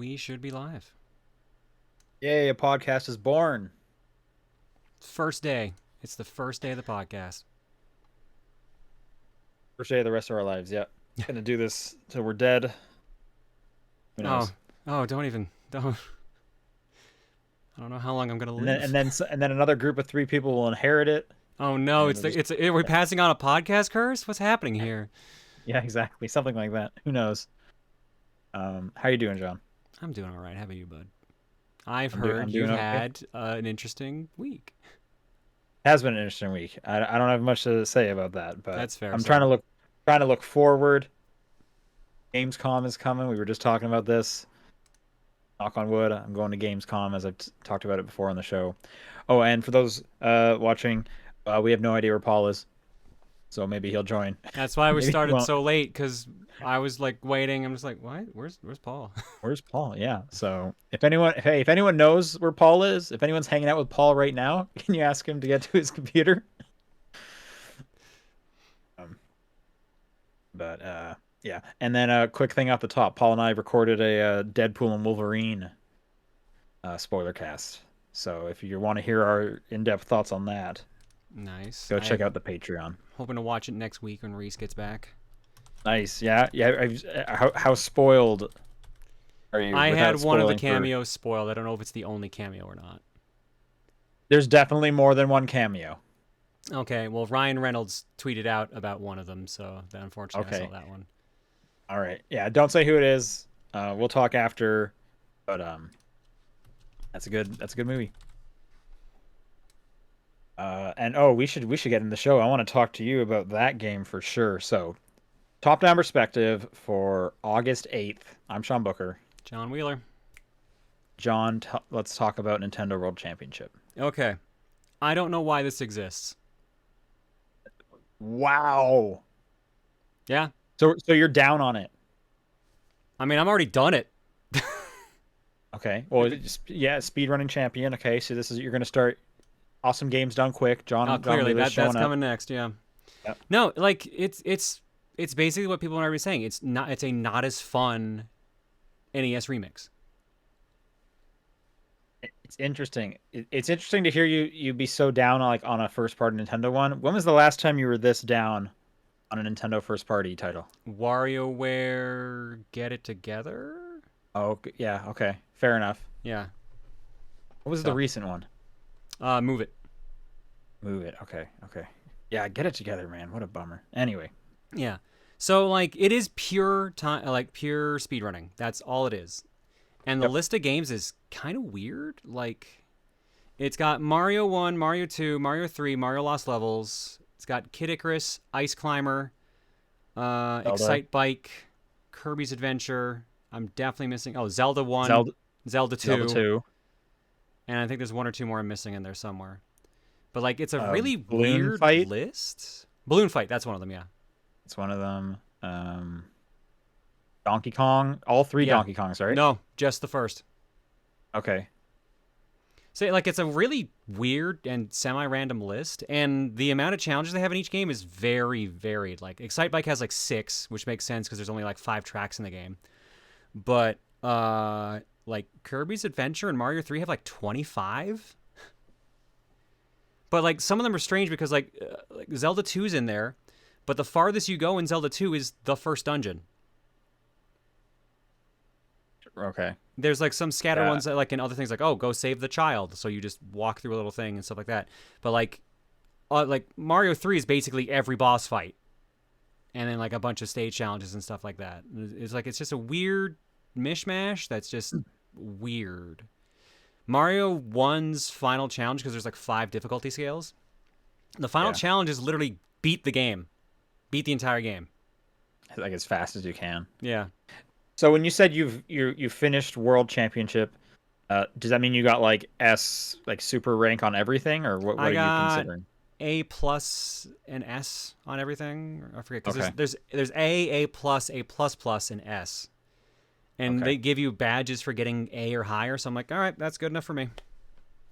we should be live. Yay, a podcast is born. First day. It's the first day of the podcast. First day of the rest of our lives, yep. Gonna do this till we're dead. Who Oh, knows? don't. I don't know how long I'm gonna And then live. and then another group of 3 people will inherit it. Oh no, And it'll just we're passing on a podcast curse? What's happening here? yeah, exactly. Something like that. Who knows? How you doing, John? I'm doing all right. How about you, bud? I've I'm heard doing you've okay. had an interesting week. Has been an interesting week. I don't have much to say about that, but That's fair, I'm sir. trying to look forward. Gamescom is coming. We were just talking about this. Knock on wood. I'm going to Gamescom as I've talked about it before on the show. Oh, and for those watching, we have no idea where Paul is, so maybe he'll join. That's why we Maybe he started won't. so late, because I was like waiting. I'm just like, what? Where's Paul? Where's Paul? Yeah. So if anyone knows where Paul is, if anyone's hanging out with Paul right now, can you ask him to get to his computer? Um, but yeah. And then a quick thing off the top: Paul and I recorded a Deadpool and Wolverine spoiler cast. So if you want to hear our in-depth thoughts on that, Nice. go check I'm out the Patreon. hoping to watch it next week when Reese gets back. Nice. Yeah. Yeah. How spoiled are you I had without one of the spoiling for? cameos spoiled. I don't know if it's the only cameo or not. There's definitely more than one cameo. Okay, well, Ryan Reynolds tweeted out about one of them, so then unfortunately I saw Okay. that one. All right. Yeah. Don't say who it is. We'll talk after. But that's a good movie. And oh, we should get in the show. I want to talk to you about that game for sure. So, top-down perspective for August 8th. I'm Sean Booker. John Wheeler. John, let's talk about Nintendo World Championship. Okay, I don't know why this exists. Wow. Yeah, So you're down on it. I mean, I'm already done it. Okay. Well, yeah, speedrunning champion. Okay, so this is you're gonna start awesome games done quick. Oh, John clearly Wheeler's that's showing up. coming next. Yeah. Yep. No, like it's basically what people are already saying. It's a not as fun NES remix. It's interesting. It's interesting to hear you be so down on on a first party Nintendo one. When was the last time you were this down on a Nintendo first party title? WarioWare Get It Together. Oh, yeah, okay. Fair enough. Yeah. What was the So, recent one? Move It. Move it. Okay, okay. Yeah, get it together, man. What a bummer. Anyway, Yeah. So like it is pure time, like pure speedrunning. That's all it is. And the yep. list of games is kind of weird. Like it's got Mario 1, Mario 2, Mario 3, Mario Lost Levels. It's got Kid Icarus, Ice Climber, Zelda, Excite Bike, Kirby's Adventure. I'm definitely missing. Oh, Zelda 1, Zelda, Zelda Zelda 2, 2, and I think there's one or two more I'm missing in there somewhere. But like it's a really Balloon weird Fight. list. Balloon Fight, that's one of them, yeah. It's one of them. Donkey Kong. All three Yeah. Donkey Kongs, right? No, just the first. Okay. So like it's a really weird and semi-random list, and the amount of challenges they have in each game is very varied. Like Excite Bike has like 6, which makes sense because there's only like 5 tracks in the game. But like Kirby's Adventure and Mario 3 have like 25. But like some of them are strange because like Zelda 2's in there, but the farthest you go in Zelda 2 is the first dungeon. Okay. There's like some scattered Yeah. ones that like in other things like, oh, go save the child, so you just walk through a little thing and stuff like that. But like Mario 3 is basically every boss fight, and then like a bunch of stage challenges and stuff like that. It's just a weird mishmash that's just weird. Mario 1's final challenge, because there's like 5 difficulty scales, the final Yeah. challenge is literally beat the game, beat the entire game. Like as fast as you can. Yeah. So when you said you finished World Championship, does that mean you got like S like super rank on everything, or what I are you got considering? A plus and S on everything. I forget, because Okay. there's A plus, A plus plus, and S, and Okay. they give you badges for getting A or higher. So I'm like, all right, that's good enough for me.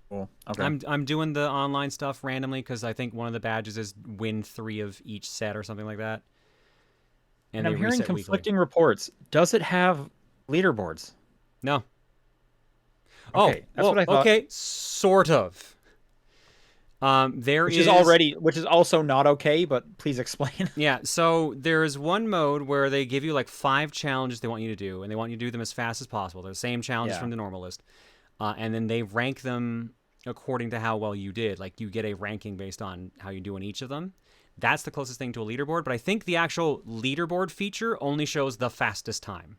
Cool. Okay. I'm doing the online stuff randomly because I think one of the badges is win 3 of each set or something like that, And and they I'm hearing reset weekly. conflicting reports. Does it have leaderboards? No. Oh, Okay, that's what whoa. I thought. Okay, sort of. There Which is is already, which is also not okay. But please explain. Yeah, so there's one mode where they give you like 5 challenges they want you to do, and they want you to do them as fast as possible. They're the same challenges Yeah. from the normal list, and then they rank them according to how well you did. Like you get a ranking based on how you do in each of them. That's the closest thing to a leaderboard, but I think the actual leaderboard feature only shows the fastest time.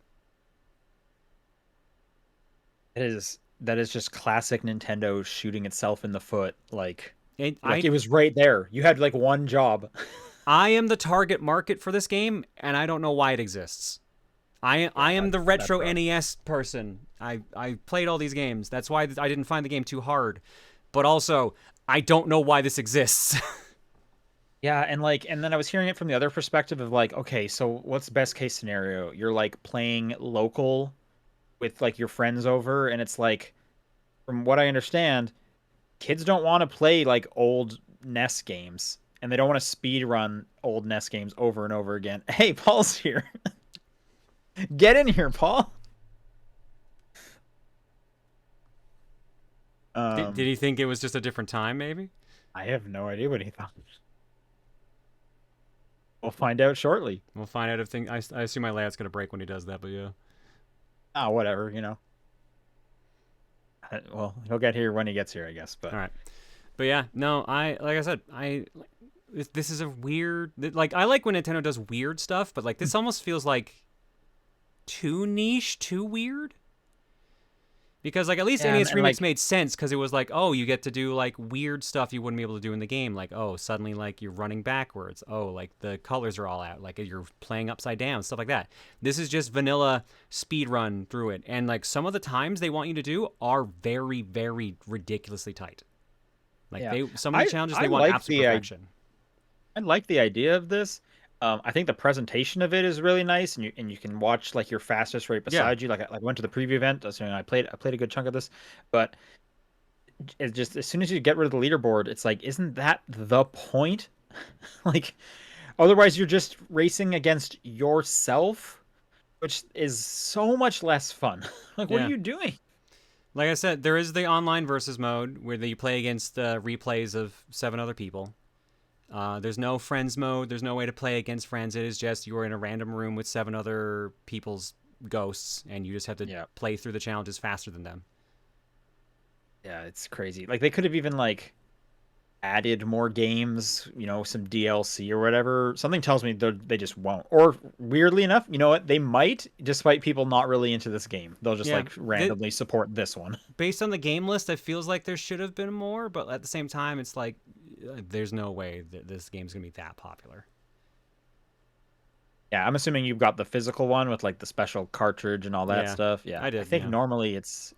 That is just classic Nintendo shooting itself in the foot. It, Like I it was right there. You had like one job. I am the target market for this game, and I don't know why it exists. I Yeah, am the that's retro rough. NES person. I played all these games. That's why I didn't find the game too hard. But also, I don't know why this exists. Yeah, and then I was hearing it from the other perspective of like, okay, so what's best case scenario? You're like playing local with like your friends over, and it's like, from what I understand, kids don't want to play like old NES games, and they don't want to speed run old NES games over and over again. Hey, Paul's here. Get in here, Paul. Did Um, he think it was just a different time, maybe? I have no idea what he thought. We'll find out shortly. We'll find out if thing. I assume my layout's gonna break when he does that, but yeah. Ah, whatever. Well, he'll get here when he gets here, I guess. All But right. But yeah, no, like I said, this is a weird. Like I like when Nintendo does weird stuff, but like this almost feels like too niche, too weird. Because like at least yeah, NES and Remix like made sense because it was like, oh, you get to do like weird stuff you wouldn't be able to do in the game. Like, oh, suddenly like you're running backwards. Oh, like the colors are all out. Like you're playing upside down, stuff like that. This is just vanilla speed run through it. And like some of the times they want you to do are very, very ridiculously tight. Like yeah, some of the I challenges I they want like absolute perfection. I like the idea of this. I think the presentation of it is really nice, and you can watch like your fastest right Yeah. beside you. Like I went to the preview event, so I played a good chunk of this, but it's just as soon as you get rid of the leaderboard, it's like, isn't that the point? Like, otherwise you're just racing against yourself, which is so much less fun. Like, what are Yeah. you doing? Like I said, there is the online versus mode where you play against replays of 7 other people. There's no friends mode. There's no way to play against friends. It is just you're in a random room with 7 other people's ghosts, and you just have to Yeah, play through the challenges faster than them. yeah, it's crazy. Like they could have even like added more games, some DLC or whatever. Something tells me they just won't. Or weirdly enough, you know what? They might, despite people not really into this game. They'll just Yeah, like randomly support this one. based on the game list, it feels like there should have been more, but at the same time, it's like there's no way that this game's gonna be that popular. Yeah, I'm assuming you've got the physical one with like the special cartridge and all that Yeah, stuff. Yeah, I I did. think Yeah, normally it's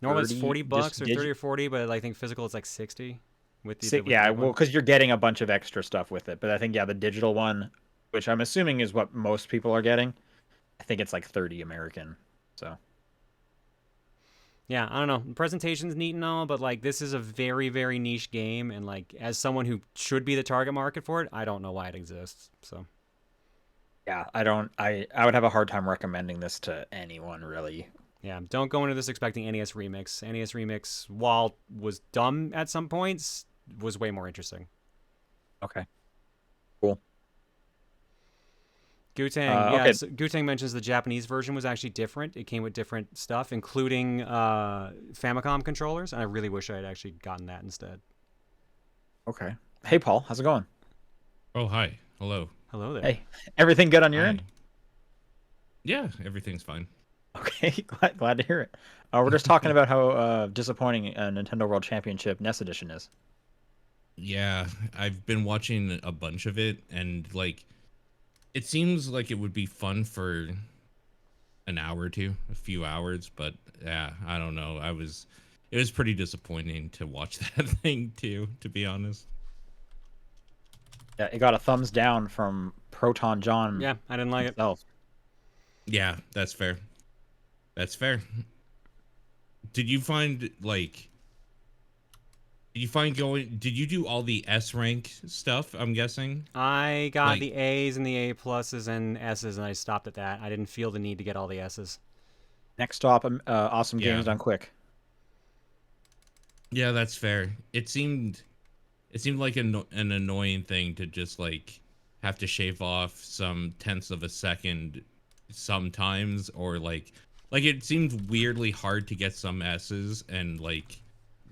normally it's 30 $40 just or 30 or 40, but I think physical it's like 60 with the Yeah, big well, one. because you're getting a bunch of extra stuff with it. But I think, yeah, the digital one, which I'm assuming is what most people are getting, I think it's like 30 American. So Yeah, I don't know. The presentation's neat and all, but like this is a very, very niche game, and like as someone who should be the target market for it, I don't know why it exists. So yeah, I would have a hard time recommending this to anyone really. yeah, don't go into this expecting NES Remix. NES Remix, while was dumb at some points, was way more interesting. Okay, cool. Gutang, Okay, yes, Gutang mentions the Japanese version was actually different. It came with different stuff, including Famicom controllers, and I really wish I had actually gotten that instead. okay. Hey, Paul, how's it going? Oh, hi. Hello. Hello there. Hey, everything good on your Hi. end? Yeah, everything's fine. Okay, glad to hear it. We're just talking about how disappointing Nintendo World Championship NES Edition is. Yeah, I've been watching a bunch of it, and like, it seems like it would be fun for an hour or two, a few hours, but yeah, I don't know. It was pretty disappointing to watch that thing too, to be honest. Yeah, it got a thumbs down from Proton John Yeah, I didn't like it. himself. Yeah, that's fair. That's fair. Did you find like? Did you do all the S rank stuff? I'm guessing. I got Like, the A's and the A pluses and S's, and I stopped at that. I didn't feel the need to get all the S's. Next stop, awesome Yeah. games done quick. Yeah, that's fair. It seemed like an annoying thing to just like have to shave off some tenths of a second sometimes, or like it seemed weirdly hard to get some S's and like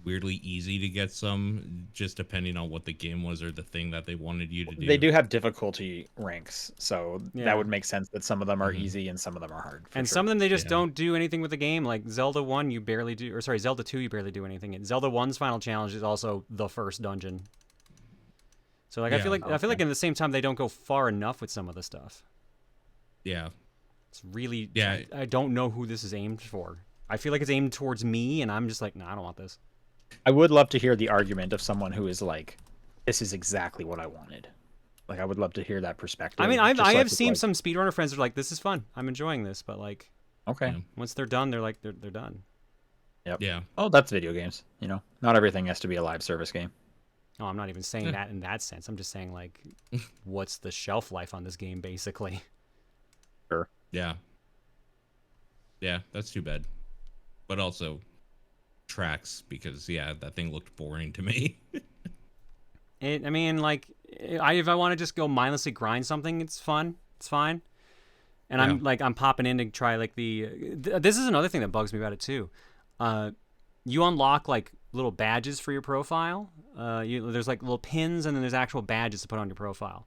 weirdly easy to get some, just depending on what the game was or the thing that they wanted you to They do. do have difficulty ranks, so that Yeah. would make sense that some of them are Mhm. easy and some of them are hard. For And sure. some of them they just Yeah. don't do anything with the game. Like Zelda 1, you barely do, or sorry, Zelda 2, you barely do anything. And Zelda 1's final challenge is also the first dungeon. So like I Yeah. feel like in the same time they don't go far enough with some of the stuff. Yeah. It's really Yeah. I don't know who this is aimed for. I feel like it's aimed towards me, and I'm just like, no, I don't want this. I would love to hear the argument of someone who is like, "This is exactly what I wanted." Like, I would love to hear that perspective. I mean, just I like have with, seen like, some speedrunner friends that are like, this is fun. I'm enjoying this, but like Okay. Yeah. once they're done, they're like they're done. Yeah. Oh, that's video games. You know, not everything has to be a live service game. Oh, I'm not even saying that in that sense. I'm just saying like, what's the shelf life on this game, basically? Sure. Yeah. Yeah, that's too bad. But also tracks, because yeah, that thing looked boring to me. I mean, like, if I want to just go mindlessly grind something, it's fun. It's fine. And Yeah. I'm popping in to try like this is another thing that bugs me about it too. You unlock like little badges for your profile. There's like little pins, and then there's actual badges to put on your profile.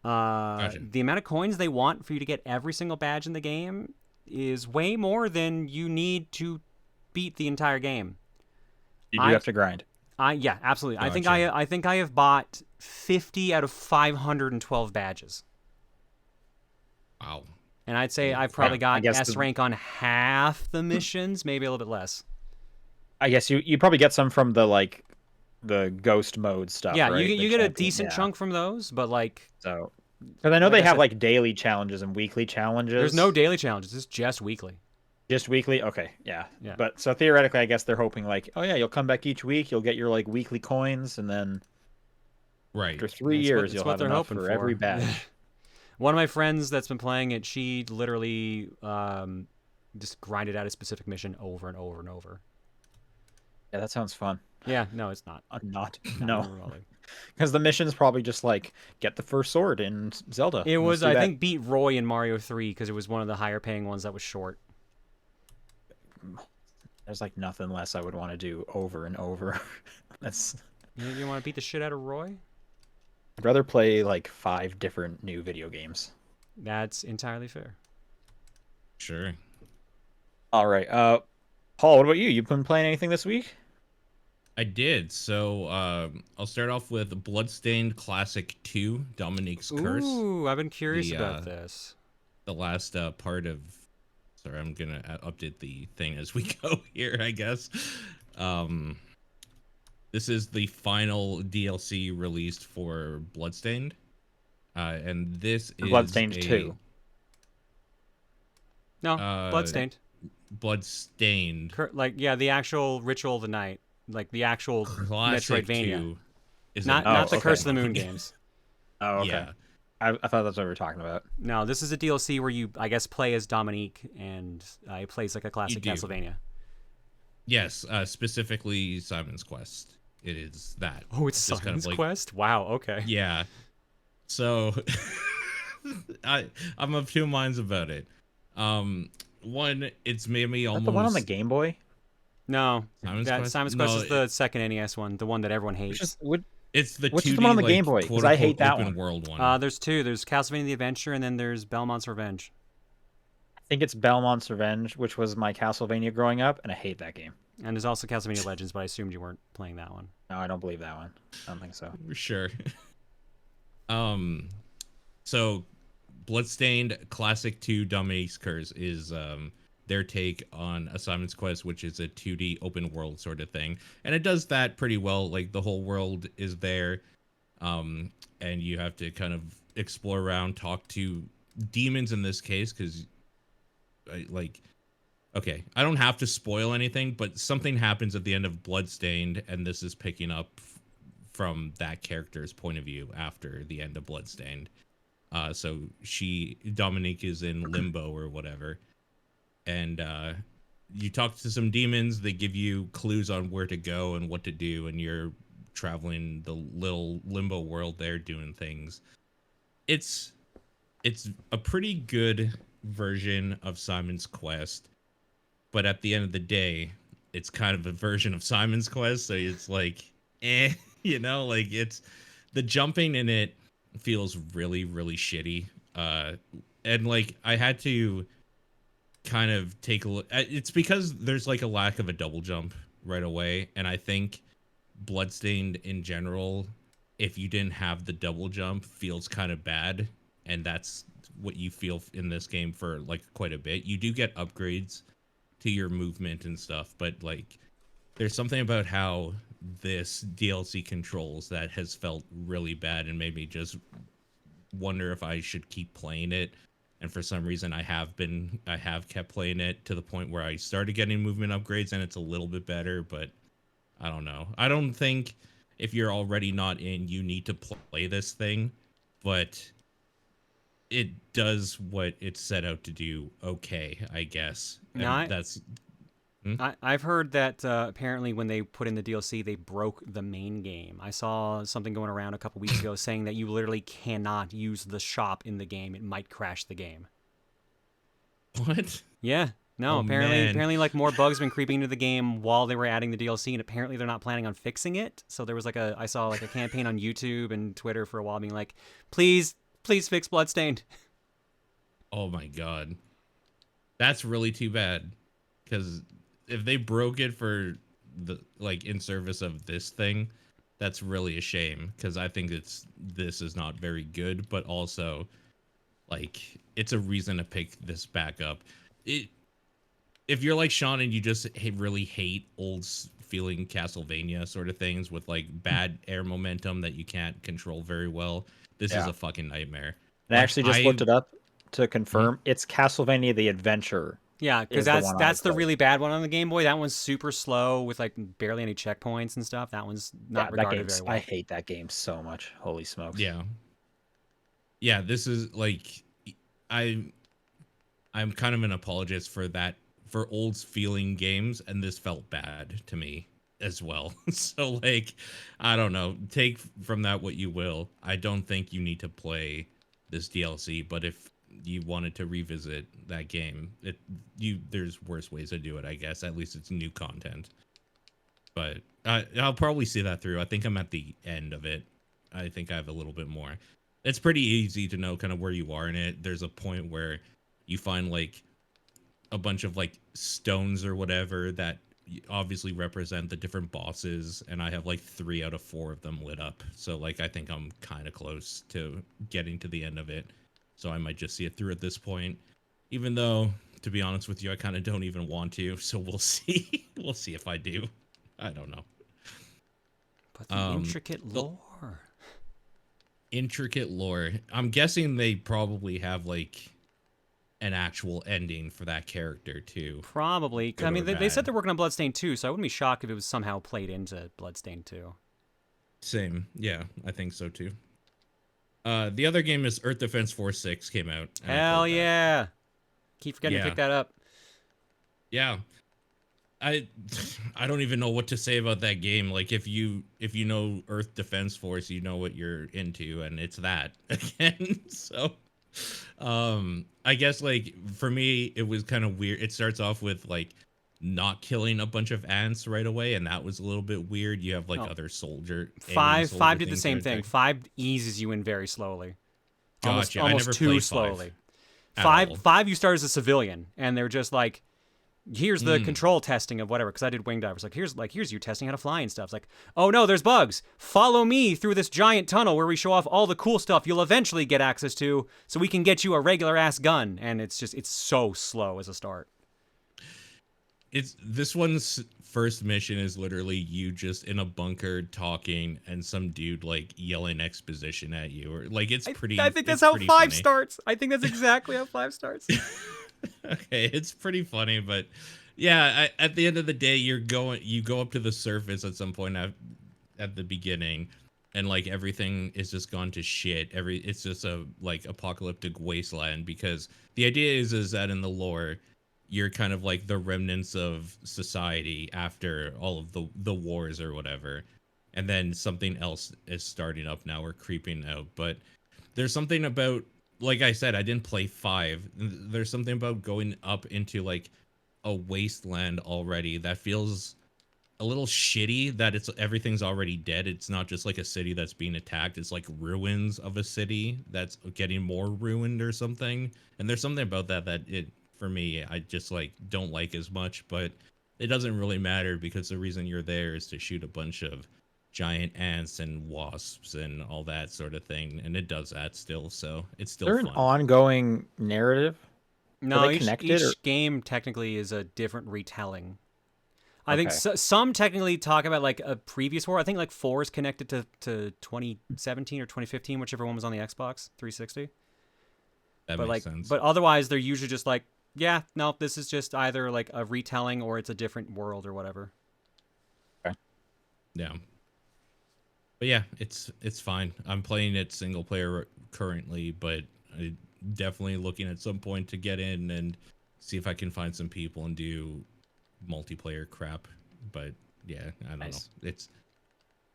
Gotcha. The amount of coins they want for you to get every single badge in the game is way more than you need to beat the entire game. You do have to grind. Yeah, absolutely. Gotcha. I think I have bought 50 out of 512 badges. Wow. And I'd say I've probably I got guess S rank on half the missions, maybe a little bit less. I guess you probably get some from the ghost mode stuff. Yeah, right? you The get a champion, decent yeah. chunk from those, but like So, because I know Like they I have said- like daily challenges and weekly challenges. there's no daily challenges. It's just weekly. Just weekly. Okay, yeah. Yeah. But so theoretically, I guess they're hoping like, oh yeah, you'll come back each week, you'll get your like weekly coins, and then Right. after 3 It's years, you'll what have they're enough hoping for every badge. One of my friends that's been playing it, she literally just grinded out a specific mission over and over and over. Yeah, that sounds fun. Yeah, no, it's not. Not Not no, remotely. because the mission's probably just like get the first sword in Zelda. It Let's was, do I that. think, beat Roy in Mario 3 because it was one of the higher paying ones that was short. There's like nothing less I would want to do over and over. That's You want to beat the shit out of Roy? I'd rather play like 5 different new video games. That's entirely fair. Sure. All right, Paul, what about you? You've been playing anything this week? I did. So I'll start off with Bloodstained Classic 2, Dominique's Curse. Ooh, I've been curious The, about this. The last part of... Sorry, I'm going to update the thing as we go here, I guess. This is the final DLC released for Bloodstained. And this is Bloodstained 2. No, uh, Bloodstained. Bloodstained. Like, yeah, the actual Ritual of the Night. Like, the actual Classic Metroidvania. 2 is Not an the okay. Curse of the Moon games. Oh, okay. Yeah. I thought that's what we were talking about. No, this is a DLC where you, I guess, play as Dominique, and it plays like a classic do. Castlevania. Yes, specifically Simon's Quest. It is that. Oh, it's Just Simon's Quest? Wow, okay. Yeah. So I'm of two minds about it. One, it's made me Is that almost the one on the Game Boy? No, Simon's that Quest? Simon's Quest No, is the second NES one, the one that everyone hates. It's the Which 2D, is the one on the like, Game Boy? 'Cause quote, I hate unquote, that open one. world one. There's two. There's Castlevania the Adventure, and then there's Belmont's Revenge. I think it's Belmont's Revenge, which was my Castlevania growing up, and I hate that game. And there's also Castlevania Legends, but I assumed you weren't playing that one. No, I don't believe that one. I don't think so. Sure. So Bloodstained Classic 2 Dominique's Curse is their take on a Simon's Quest, which is a 2D open world sort of thing. And it does that pretty well. Like, the whole world is there. And you have to kind of explore around, talk to demons in this case, because okay, I don't have to spoil anything, but something happens at the end of Bloodstained, and this is picking up from that character's point of view after the end of Bloodstained. So Dominique is in limbo or whatever, and you talk to some demons. They give you clues on where to go and what to do, and you're traveling the little limbo world there doing things. It's a pretty good version of Simon's Quest, but at the end of the day, it's kind of a version of Simon's Quest, so it's like, like it's the jumping in it feels really, really shitty. And like I had to kind of take a look. It's because there's like a lack of a double jump right away, and I think Bloodstained in general, if you didn't have the double jump, feels kind of bad, and that's what you feel in this game for like quite a bit. You do get upgrades to your movement and stuff, but like there's something about how this DLC controls that has felt really bad and made me just wonder if I should keep playing it. And for some reason I have kept playing it to the point where I started getting movement upgrades and it's a little bit better, but I don't know. I don't think if you're already not in, you need to play this thing, but it does what it's set out to do. Okay, I guess. And I've heard that apparently when they put in the DLC, they broke the main game. I saw something going around a couple weeks ago saying that you literally cannot use the shop in the game. It might crash the game. What? Yeah. No, Oh, apparently like more bugs been creeping into the game while they were adding the DLC, and apparently they're not planning on fixing it. So there was like I saw like a campaign on YouTube and Twitter for a while being like, please fix Bloodstained. Oh my god. That's really too bad, because if they broke it for the like in service of this thing, that's really a shame, because I think this is not very good, but also like it's a reason to pick this back up. If you're like Sean and you just really hate old feeling Castlevania sort of things with like bad air momentum that you can't control very well, this is a fucking nightmare. And I actually just looked it up to confirm. It's Castlevania the Adventure. Yeah, because that's the really bad one on the Game Boy. That one's super slow with like barely any checkpoints and stuff. That one's not regarded very well. I hate that game so much. Holy smokes. Yeah, this is like I'm kind of an apologist for that, for old feeling games, and this felt bad to me as well. So like, I don't know, take from that what you will. I don't think you need to play this DLC, but if you wanted to revisit that game, there's worse ways to do it, I guess. At least it's new content. But I'll probably see that through. I think I'm at the end of it. I think I have a little bit more. It's pretty easy to know kind of where you are in it. There's a point where you find like a bunch of like stones or whatever that obviously represent the different bosses, and I have like 3 out of 4 of them lit up. So like I think I'm kind of close to getting to the end of it. So I might just see it through at this point, even though, to be honest with you, I kind of don't even want to. So we'll see. We'll see if I do. I don't know. But the intricate lore. Intricate lore. I'm guessing they probably have like an actual ending for that character too. Probably. I mean, they said they're working on Bloodstained 2, so I wouldn't be shocked if it was somehow played into Bloodstained 2. Same. Yeah, I think so too. The other game is Earth Defense Force 6 came out. Hell yeah. Keep forgetting to pick that up. Yeah. I don't even know what to say about that game. Like if you know Earth Defense Force, you know what you're into, and it's that again. So I guess like for me it was kind of weird. It starts off with like not killing a bunch of ants right away, and that was a little bit weird. You have like other soldier. Five did the same thing. 5 eases you in very slowly. Gotcha. Almost too slowly. 5 you start as a civilian, and they're just like, here's the control testing of whatever. Because I did wing divers. Here's you testing how to fly and stuff. It's like, oh no, there's bugs. Follow me through this giant tunnel where we show off all the cool stuff you'll eventually get access to, so we can get you a regular ass gun. And it's so slow as a start. This one's first mission is literally you just in a bunker talking and some dude like yelling exposition at you, or like it's pretty. I think that's how 5 starts. I think that's exactly how 5 starts. Okay, it's pretty funny, but yeah, at the end of the day, you go up to the surface at some point at the beginning, and like everything is just gone to shit. It's just a like apocalyptic wasteland, because the idea is that in the lore, you're kind of like the remnants of society after all of the wars or whatever, and then something else is starting up now or creeping out. But there's something about, like I said, I didn't play 5. There's something about going up into like a wasteland already that feels a little shitty, that it's everything's already dead. It's not just like a city that's being attacked. It's like ruins of a city that's getting more ruined or something. And there's something about that it, for me, I just like don't like as much, but it doesn't really matter because the reason you're there is to shoot a bunch of giant ants and wasps and all that sort of thing, and it does that still, so it's still Is there fun. an ongoing narrative? No, Are they each connected, or- game technically is a different retelling. I think Okay. some technically talk about like a previous war. I think like 4 is connected to 2017 or 2015, whichever one was on the Xbox 360. That But makes like, sense. but otherwise they're usually just like, yeah, no, this is just either like a retelling or it's a different world or whatever. Yeah. But yeah, it's fine. I'm playing it single player currently, but I definitely looking at some point to get in and see if I can find some people and do multiplayer crap. But yeah, I don't Nice. know.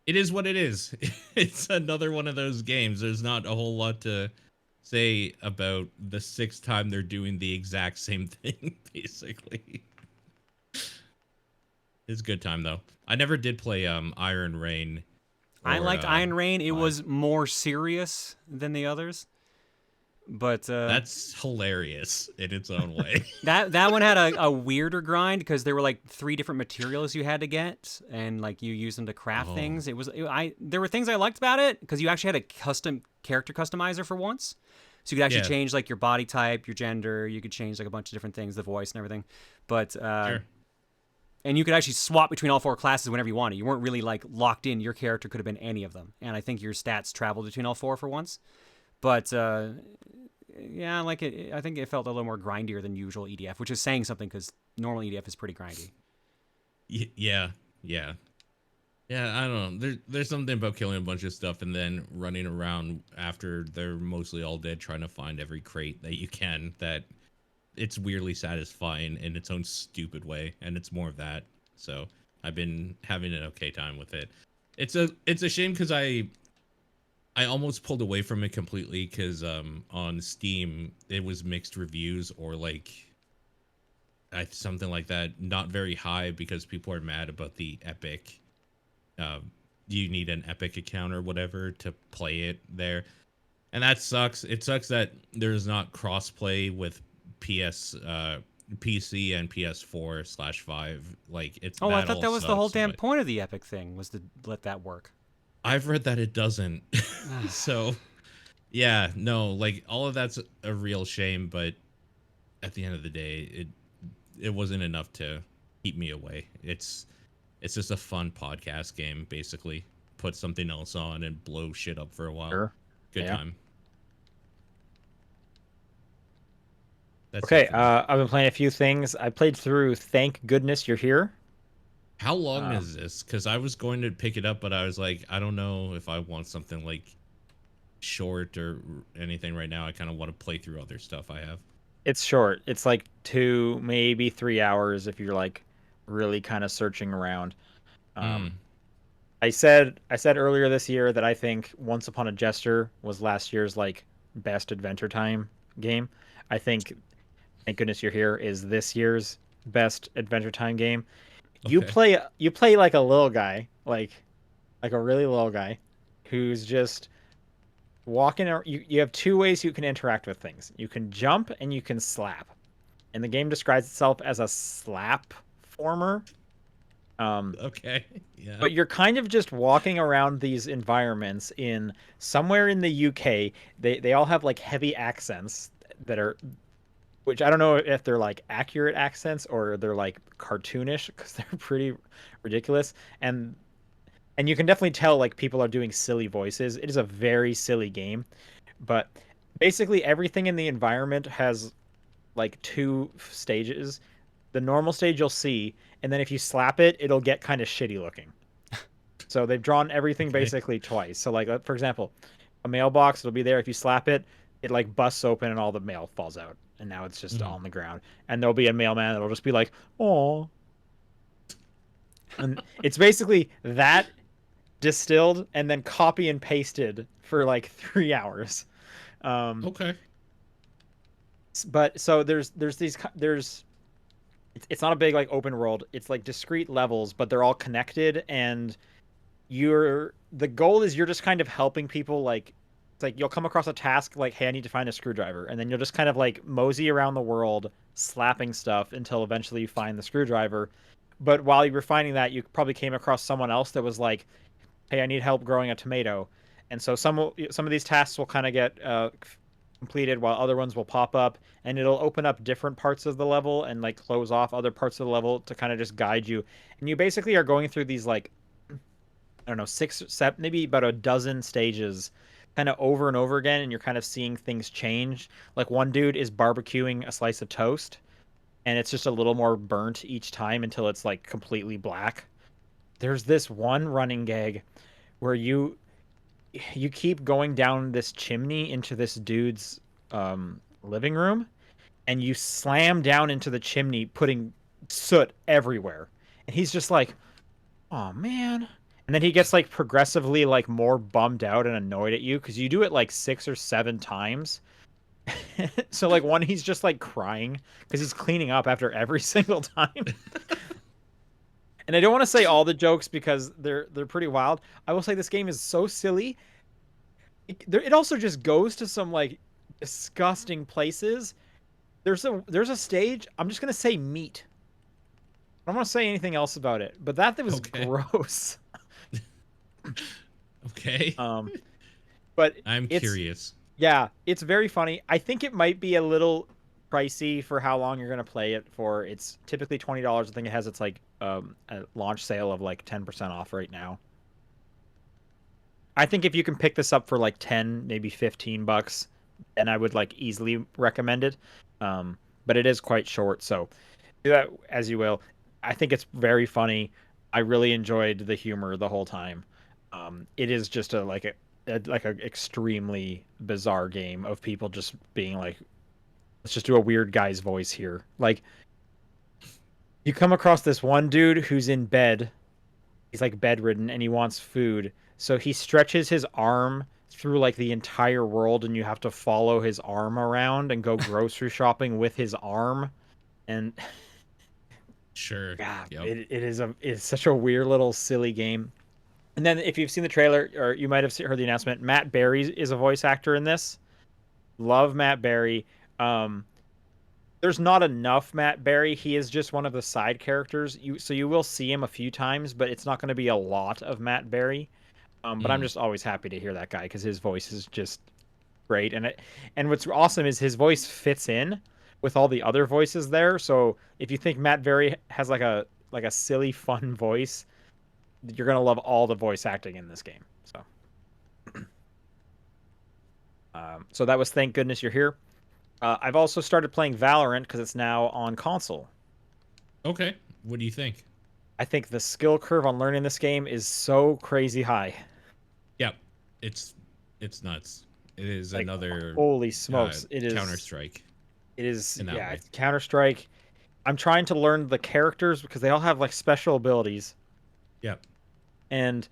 It is what it is. It's another one of those games. There's not a whole lot to say about the 6th time they're doing the exact same thing, basically. It's a good time though. I never did play Iron Rain. I Or, liked Iron Rain. It 5. was more serious than the others. But That's hilarious in its own way. that one had a weirder grind because there were like 3 different materials you had to get, and like you use them to craft Oh. things. There were things I liked about it because you actually had a custom character customizer for once, so you could actually Yeah. change like your body type, your gender. You could change like a bunch of different things, the voice and everything. But Sure. and you could actually swap between all 4 classes whenever you wanted. You weren't really like locked in. Your character could have been any of them, and I think your stats traveled between all 4 for once. But yeah, like I think it felt a little more grindier than usual EDF, which is saying something because normal EDF is pretty grindy. Yeah. I don't know. There's something about killing a bunch of stuff and then running around after they're mostly all dead, trying to find every crate that you can. That it's weirdly satisfying in its own stupid way, and it's more of that. So I've been having an okay time with it. It's a shame because I almost pulled away from it completely because on Steam it was mixed reviews or like something like that, not very high because people are mad about the Epic. You need an Epic account or whatever to play it there, and that sucks. It sucks that there's not crossplay with PC and PS4/5. Like it's. Oh, I thought all that was the whole sucks, damn but point of the Epic thing was to let that work. I've read that it doesn't. So, yeah, no, like all of that's a real shame, but at the end of the day, it wasn't enough to keep me away. It's just a fun podcast game, basically. Put something else on and blow shit up for a while. Sure. Good Yeah. time. That's Okay, it for me. I've been playing a few things. I played through Thank Goodness You're Here. How long is this? Because I was going to pick it up, but I was like, I don't know if I want something like short or anything right now. I kind of want to play through other stuff I have. It's short. It's like 2, maybe 3 hours if you're like really kind of searching around. I said earlier this year that I think Once Upon a Jester was last year's like best Adventure Time game. I think Thank Goodness You're Here is this year's best Adventure Time game. You Okay. play like a little guy, like a really little guy who's just walking you have 2 ways you can interact with things. You can jump and you can slap. And the game describes itself as a slap former. Okay. Yeah. But you're kind of just walking around these environments in somewhere in the UK. They all have like heavy accents that are, which I don't know if they're like accurate accents or they're like cartoonish because they're pretty ridiculous. And you can definitely tell like people are doing silly voices. It is a very silly game, but basically everything in the environment has like 2 stages. The normal stage you'll see, and then if you slap it, it'll get kind of shitty looking. So they've drawn everything Okay. basically twice. So like for example, a mailbox, it'll be there. If you slap it, it like busts open and all the mail falls out. and now it's just on the ground. And there'll be a mailman that'll just be like, "Oh," and it's basically that distilled and then copy and pasted for like 3 hours. Okay. But so there's it's not a big like open world. It's like discrete levels, but they're all connected, and the goal is you're just kind of helping people. Like it's like you'll come across a task like, hey, I need to find a screwdriver, and then you'll just kind of like mosey around the world slapping stuff until eventually you find the screwdriver. But while you were finding that, you probably came across someone else that was like, hey, I need help growing a tomato. And so some of these tasks will kind of get completed while other ones will pop up, and it'll open up different parts of the level and like close off other parts of the level to kind of just guide you. And you basically are going through these like, I don't know, 6, 7, maybe about a dozen stages kind of over and over again, and you're kind of seeing things change. Like one dude is barbecuing a slice of toast, and it's just a little more burnt each time until it's like completely black. There's this one running gag where you keep going down this chimney into this dude's living room, and you slam down into the chimney, putting soot everywhere. And he's just like, "Oh man." And then he gets like progressively like more bummed out and annoyed at you because you do it like 6 or 7 times. So like one, he's just like crying because he's cleaning up after every single time. And I don't want to say all the jokes because they're pretty wild. I will say this game is so silly. It also just goes to some like disgusting places. There's a stage. I'm just gonna say meat. I don't want to say anything else about it, but that was gross. Okay. But I'm curious. Yeah, it's very funny. I think it might be a little pricey for how long you're gonna play it for. It's typically $20. I think it has its like a launch sale of like 10% off right now. I think if you can pick this up for like 10, maybe $15, then I would like easily recommend it. But it is quite short, so do that as you will. I think it's very funny. I really enjoyed the humor the whole time. It is just a extremely bizarre game of people just being like, let's just do a weird guy's voice here. Like, you come across this one dude who's in bed. He's like bedridden and he wants food. So he stretches his arm through like the entire world, and you have to follow his arm around and go grocery shopping with his arm. And sure. yeah, Yep. it's such a weird little silly game. And then if you've seen the trailer, or you might have heard the announcement, Matt Berry is a voice actor in this. Love Matt Berry. There's not enough Matt Berry. He is just one of the side characters. So you will see him a few times, but it's not going to be a lot of Matt Berry. But I'm just always happy to hear that guy because his voice is just great. And what's awesome is his voice fits in with all the other voices there. So if you think Matt Berry has like a silly, fun voice, you're gonna love all the voice acting in this game. So that was Thank Goodness You're Here. I've also started playing Valorant because it's now on console. Okay. What do you think? I think the skill curve on learning this game is so crazy high. Yep. It's nuts. It is like, another holy smokes. It is Counter-Strike. It is it's Counter-Strike. I'm trying to learn the characters because they all have like special abilities. Yep. And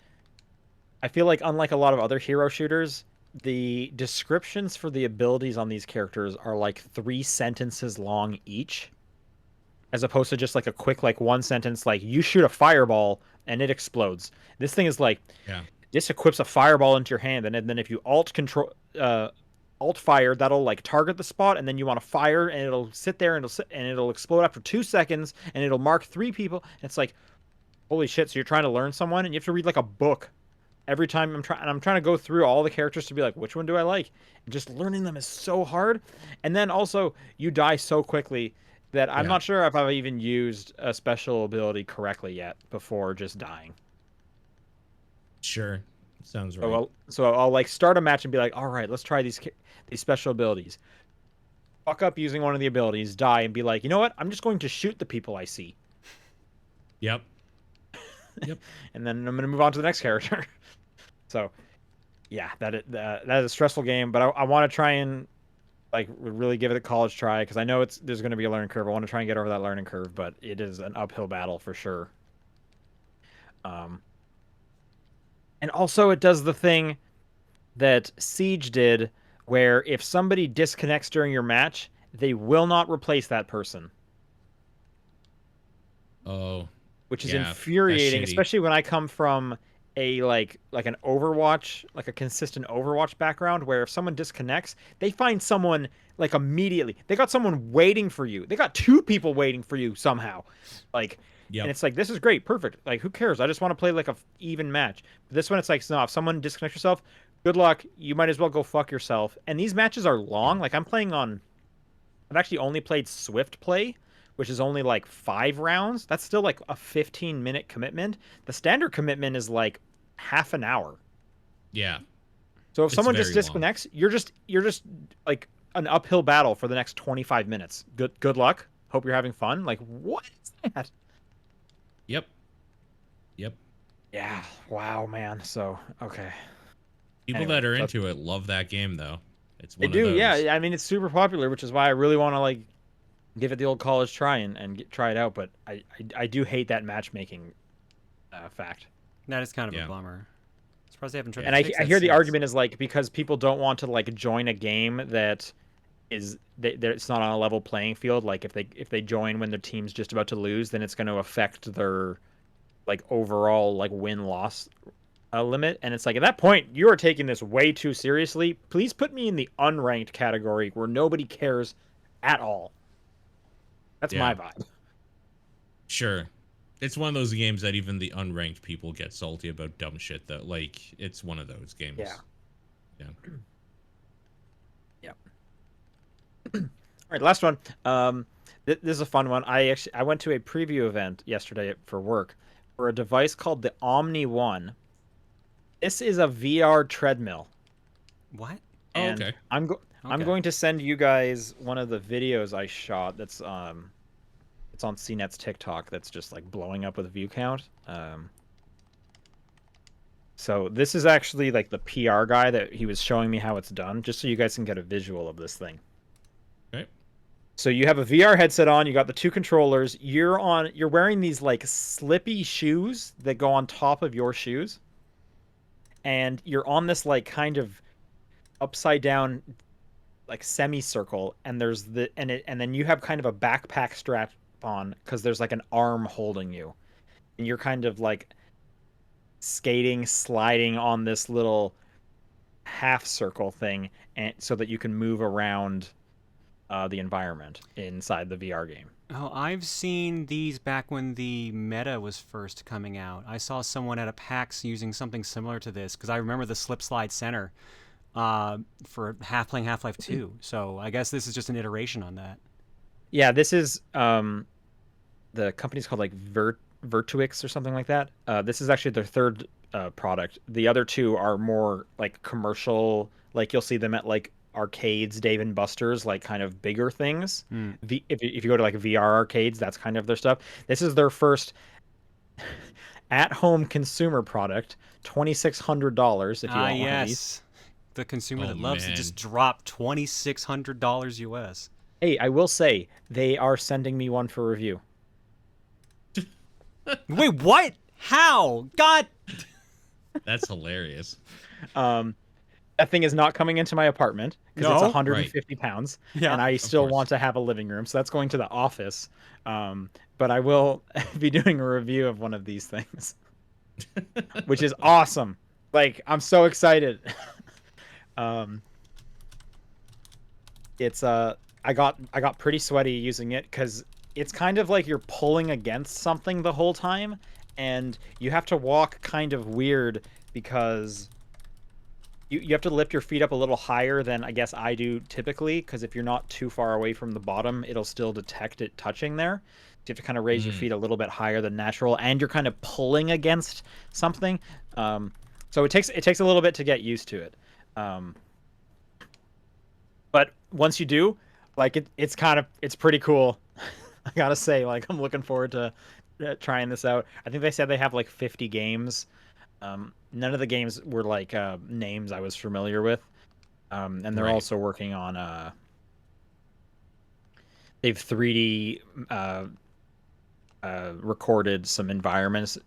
I feel like unlike a lot of other hero shooters, the descriptions for the abilities on these characters are like 3 sentences long each, as opposed to just like a quick like one sentence like, you shoot a fireball and it explodes. This thing is like, this equips a fireball into your hand, and then if you alt fire, that'll like target the spot, and then you want to fire, and it'll sit there and it'll explode after 2 seconds, and it'll mark 3 people. And it's like, holy shit! So you're trying to learn someone, and you have to read like a book every time. I'm trying to go through all the characters to be like, which one do I like? And just learning them is so hard. And then also you die so quickly that I'm not sure if I've even used a special ability correctly yet before just dying. Sure. Sounds right. So I'll like start a match and be like, all right, let's try these special abilities. Fuck up using one of the abilities, die, and be like, you know what? I'm just going to shoot the people I see. Yep. Yep. And then I'm going to move on to the next character. So, yeah, that is a stressful game, but I want to try and like would really give it a college try because I know there's going to be a learning curve. I want to try and get over that learning curve, but it is an uphill battle for sure. And also it does the thing that Siege did, where if somebody disconnects during your match, they will not replace that person, Oh, which is yeah, that's infuriating, shitty. especially when I come from a like an Overwatch, like a consistent Overwatch background, where if someone disconnects, they find someone like immediately. They got someone waiting for you. They got two people waiting for you somehow. Like, and Yep. it's like, this is great, perfect. Like, who cares? I just want to play like a even match. But this one, it's like, no, if someone disconnects yourself, good luck. You might as well go fuck yourself. And these matches are Yeah. long. Like, I've actually only played Swift Play, which is only like 5 rounds. That's still like a 15-minute commitment. The standard commitment is like half an hour. Yeah. So if It's someone just very long. disconnects, you're just like an uphill battle for the next 25 minutes. Good luck. Hope you're having fun. Like, what is that? Yep. Yep. Yeah. Wow, man. So, okay. People Anyway, that are so into it love that game, though. It's they one of do. those. Yeah. I mean, it's super popular, which is why I really want to like give it the old college try and try it out. But I do hate that matchmaking fact. That is kind of Yeah. a bummer. Surprised they haven't tried And to I fix that hear the since. argument is like because people don't want to like join a game that it's not on a level playing field. Like if they join when their team's just about to lose, then it's going to affect their like overall like win loss limit. And it's like at that point you are taking this way too seriously. Please put me in the unranked category where nobody cares at all. That's my Yeah. vibe. Sure. It's one of those games that even the unranked people get salty about dumb shit, though. Like, it's one of those games. Yeah. Yeah. Yep. All right, last one. This is a fun one. I went to a preview event yesterday for work for a device called the Omni One. This is a VR treadmill, What? Oh, and okay. I'm Okay. going to send you guys one of the videos I shot. That's it's on CNET's TikTok. That's just like blowing up with view count. So this is actually like the PR guy that he was showing me how it's done, just so you guys can get a visual of this thing. Okay. So you have a VR headset on, you got the two controllers, you're wearing these like slippy shoes that go on top of your shoes. And you're on this like kind of upside down like semicircle and and then you have kind of a backpack strap on because there's like an arm holding you. And you're kind of like skating, sliding on this little half circle thing and so that you can move around the environment inside the VR game. Oh, I've seen these back when the Meta was first coming out. I saw someone at a PAX using something similar to this because I remember the Slip Slide Center for playing Half-Life 2. So I guess this is just an iteration on that. Yeah, this is the company's called like Virtuix or something like that. This is actually their third product. The other two are more like commercial. Like you'll see them at like arcades, Dave and Buster's, like kind of bigger things. Hmm. If you go to like VR arcades, that's kind of their stuff. This is their first at-home consumer product, $2,600 if you want one of these. Yes. The consumer Oh, that loves to man. just drop $2,600 US. Hey, I will say they are sending me one for review. Wait, what? How? God. That's hilarious. That thing is not coming into my apartment because it's No? 150 pounds, Yeah. and I still course. want to have a living room, so that's going to the office. But I will be doing a review of one of these things, which is awesome. Like I'm so excited. It's I got pretty sweaty using it because it's kind of like you're pulling against something the whole time, and you have to walk kind of weird because you have to lift your feet up a little higher than I guess I do typically, because if you're not too far away from the bottom, it'll still detect it touching there. So you have to kind of raise your feet a little bit higher than natural, and you're kind of pulling against something. So it takes a little bit to get used to it. But once you do, like it's pretty cool. I gotta say, like I'm looking forward to trying this out. I think they said they have like 50 games. None of the games were like names I was familiar with, and they're Right. also working on they've 3D recorded some environments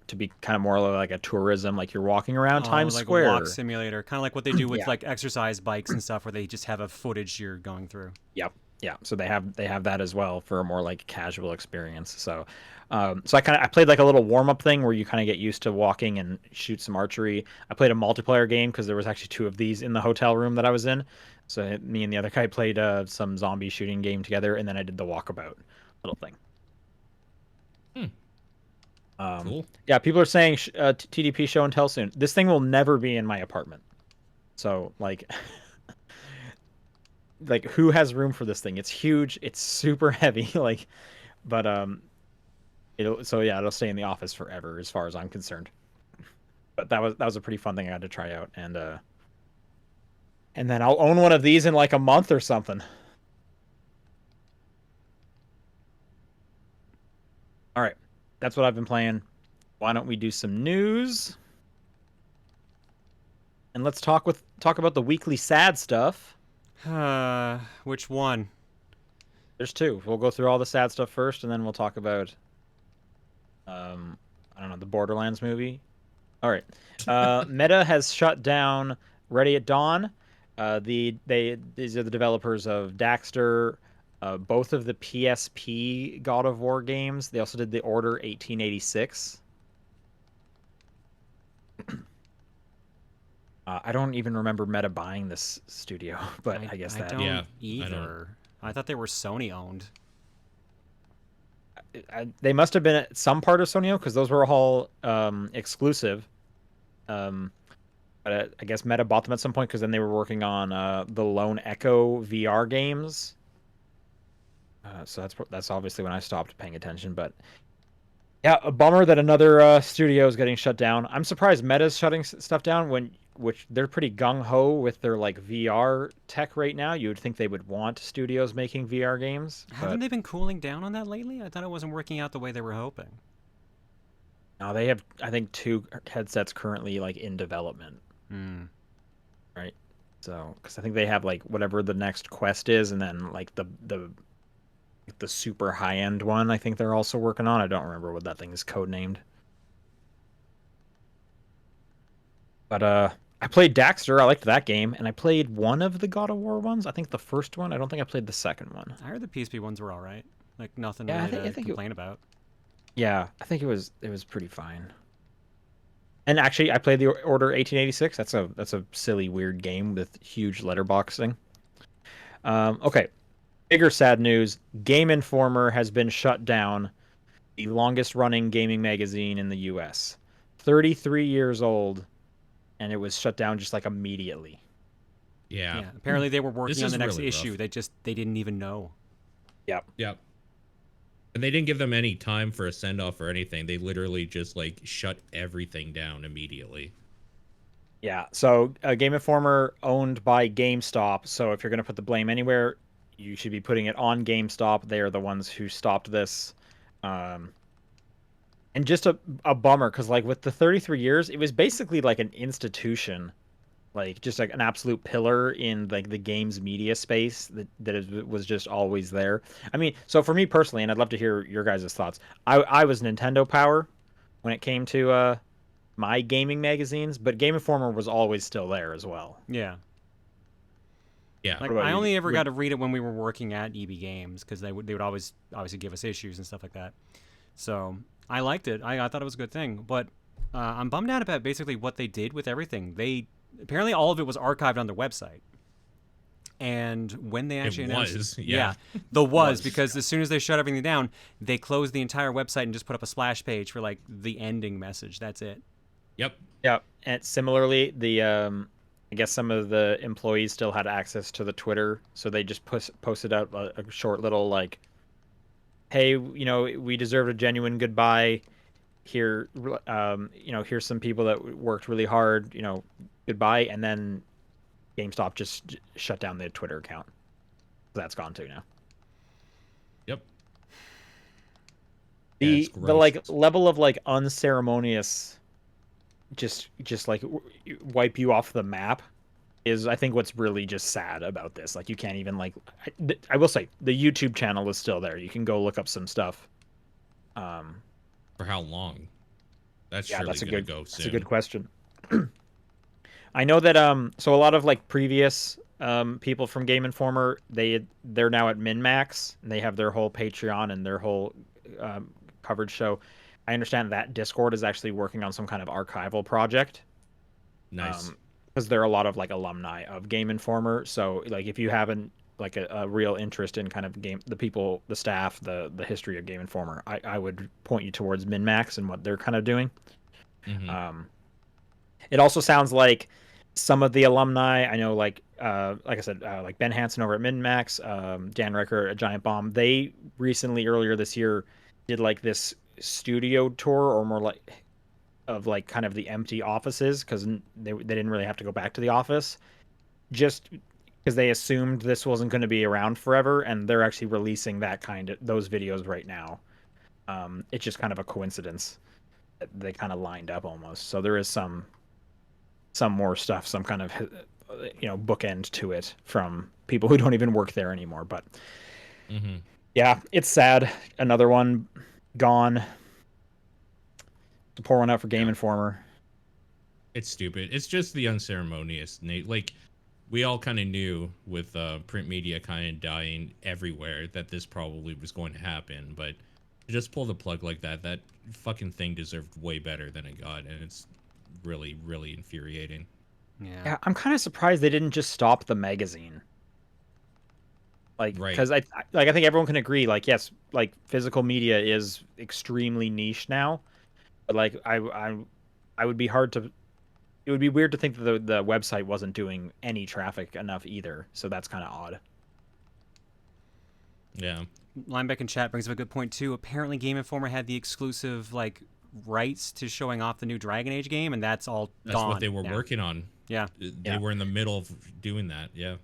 to be kind of more like a tourism, like you're walking around Oh, Times like a walk Square. simulator, kind of like what they do with Yeah. like exercise bikes and stuff, where they just have a footage you're going through. Yep. Yeah. So they have that as well for a more like casual experience. So, so I played like a little warm up thing where you kind of get used to walking and shoot some archery. I played a multiplayer game because there was actually two of these in the hotel room that I was in. So me and the other guy played some zombie shooting game together, and then I did the walkabout little thing. Hmm. Cool. Yeah, people are saying TDP show and tell soon. This thing will never be in my apartment. So like, like who has room for this thing? It's huge. It's super heavy. Like, but it'll stay in the office forever as far as I'm concerned. But that was a pretty fun thing I had to try out, and then I'll own one of these in like a month or something. All right, that's what I've been playing. Why don't we do some news? And let's talk about the weekly sad stuff. Which one? There's two. We'll go through all the sad stuff first, and then we'll talk about I don't know, the Borderlands movie. All right. Meta has shut down Ready at Dawn. These are the developers of Daxter, both of the PSP God of War games. They also did the Order 1886. I don't even remember Meta buying this studio, but I guess that don't Yeah, either. I thought they were Sony owned. they must have been at some part of Sony because those were all exclusive. But I guess Meta bought them at some point because then they were working on the Lone Echo VR games. So that's obviously when I stopped paying attention. But yeah, a bummer that another studio is getting shut down. I'm surprised Meta's shutting stuff down which they're pretty gung ho with their like VR tech right now. You would think they would want studios making VR games. Haven't they been cooling down on that lately? I thought it wasn't working out the way they were hoping. Now they have, I think, two headsets currently like in development. Hmm. Right. So, because I think they have like whatever the next Quest is, and then like the super high end one. I think they're also working on. I don't remember what that thing is codenamed. But I played Daxter. I liked that game, and I played one of the God of War ones. I think the first one. I don't think I played the second one. I heard the PSP ones were all right. Like nothing Yeah, really I think complain about. Yeah, I think it was pretty fine. And actually, I played the Order 1886. That's a silly, weird game with huge letterboxing. Okay, bigger sad news. Game Informer has been shut down, the longest running gaming magazine in the US. 33 years old, and it was shut down just like immediately. Yeah. Apparently they were This working on is the next really issue. rough. They didn't even know. Yep. Yep. And they didn't give them any time for a send off or anything. They literally just like shut everything down immediately. Yeah. So Game Informer owned by GameStop. So if you're going to put the blame anywhere, you should be putting it on GameStop. They are the ones who stopped this. And just a bummer because like with the 33 years, it was basically like an institution, like just like an absolute pillar in like the games media space was just always there. I mean, so for me personally, and I'd love to hear your guys' thoughts. I was Nintendo power when it came to my gaming magazines, but Game Informer was always still there as well. Yeah. Yeah. Like What about I you? only ever got to read it when we were working at EB Games because they would always obviously give us issues and stuff like that. So I liked it. I thought it was a good thing, but I'm bummed out about basically what they did with everything. They apparently all of it was archived on their website. And when they actually announced, was, yeah, yeah. the was because as soon as they shut everything down, they closed the entire website and just put up a splash page for like the ending message. That's it. Yep. Yeah, and similarly, I guess some of the employees still had access to the Twitter, so they just posted out a short little like, "Hey, you know, we deserved a genuine goodbye. Here, here's some people that worked really hard. You know, goodbye." And then GameStop just shut down the Twitter account. So that's gone too now. Yep. The gross. the like level of like unceremonious, just like wipe you off the map is I think what's really just sad about this. Like you can't even like I will say the YouTube channel is still there. You can go look up some stuff. For how long? That's Yeah, surely gonna go that's a good soon. question. I know that so a lot of like previous people from Game Informer they're now at MinMax and they have their whole Patreon and their whole um, coverage show. I understand that Discord is actually working on some kind of archival project Nice. because there are a lot of like alumni of Game Informer. So like if you haven't like a real interest in kind of the people, the staff, the history of Game Informer, I would point you towards MinMax and what they're kind of doing. Mm-hmm. Um, it also sounds like some of the alumni I know, like I said, like Ben Hansen over at MinMax, Dan Ricker at Giant Bomb. They recently, earlier this year, did like this studio tour, or more like of like kind of the empty offices because they didn't really have to go back to the office, just because they assumed this wasn't going to be around forever, and they're actually releasing those videos right now. It's just kind of a coincidence that they kind of lined up almost. So there is some more stuff, some kind of bookend to it from people who don't even work there anymore. But Mm-hmm. yeah, it's sad. Another one gone. To pour one out for Game Yeah. Informer. It's stupid. It's just the unceremonious. Like, we all kind of knew with print media kind of dying everywhere that this probably was going to happen, but to just pull the plug like that, that fucking thing deserved way better than it got, and it's really, really infuriating. Yeah. Yeah, I'm kind of surprised they didn't just stop the magazine. Like, Right. because I think everyone can agree. Like, yes, like physical media is extremely niche now, but like I would be hard to. It would be weird to think that the website wasn't doing any traffic enough either. So that's kind of odd. Yeah. Lineback in chat brings up a good point too. Apparently, Game Informer had the exclusive like rights to showing off the new Dragon Age game, and that's all That's gone what they were now. working on. Yeah. They Yeah. were in the middle of doing that. Yeah.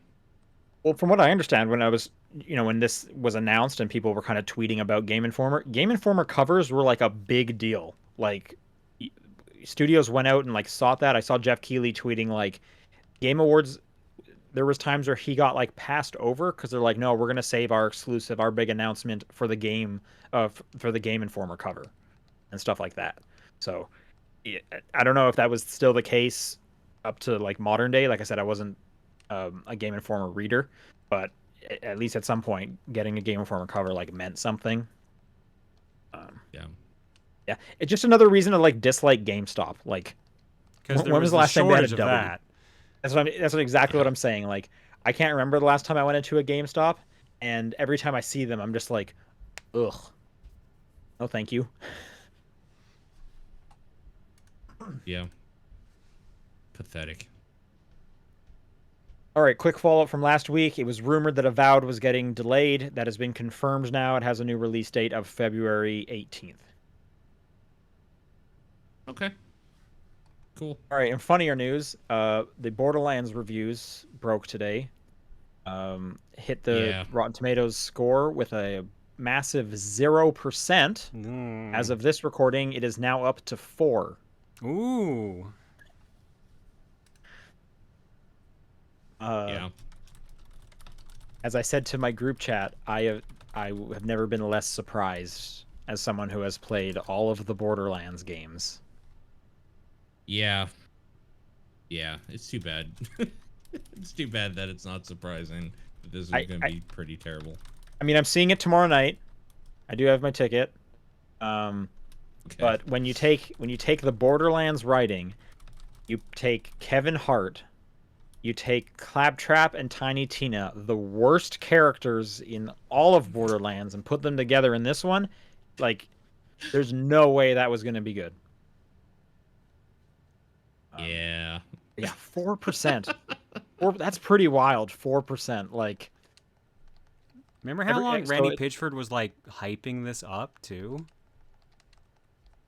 Well, from what I understand, when this was announced and people were kind of tweeting about Game Informer covers were like a big deal. Like studios went out and like sought that. I saw Jeff Keighley tweeting like Game Awards. There was times where he got like passed over because they're like, no, we're gonna save our exclusive, our big announcement for the game, for the Game Informer cover, and stuff like that. So I don't know if that was still the case up to like modern day. Like I said, I wasn't a Game Informer reader, but at least at some point, getting a Game Informer cover like meant something. Yeah. Yeah, it's just another reason to like dislike GameStop. Like, Because there when was was the the last time they had a shortage of W? that. That's exactly Yeah. what I'm saying. Like, I can't remember the last time I went into a GameStop, and every time I see them, I'm just like, ugh, no, thank you. Yeah. Pathetic. All right, quick follow up from last week. It was rumored that Avowed was getting delayed. That has been confirmed now. It has a new release date of February 18th. Okay. Cool. All right, in funnier news, the Borderlands reviews broke today. Hit the Yeah. Rotten Tomatoes score with a massive 0%. As of this recording, it is now up to 4. Ooh. Yeah. As I said to my group chat, I have never been less surprised as someone who has played all of the Borderlands games. Yeah. Yeah. It's too bad. It's too bad that it's not surprising that this is I, going to I, be pretty terrible. I mean, I'm seeing it tomorrow night. I do have my ticket. Okay. But when you take the Borderlands writing, you take Kevin Hart, you take Claptrap and Tiny Tina, the worst characters in all of Borderlands, and put them together in this one, like, there's no way that was going to be good. Yeah. Yeah, 4%. That's pretty wild. 4%. Like, Remember how long Randy so Pitchford was like hyping this up too?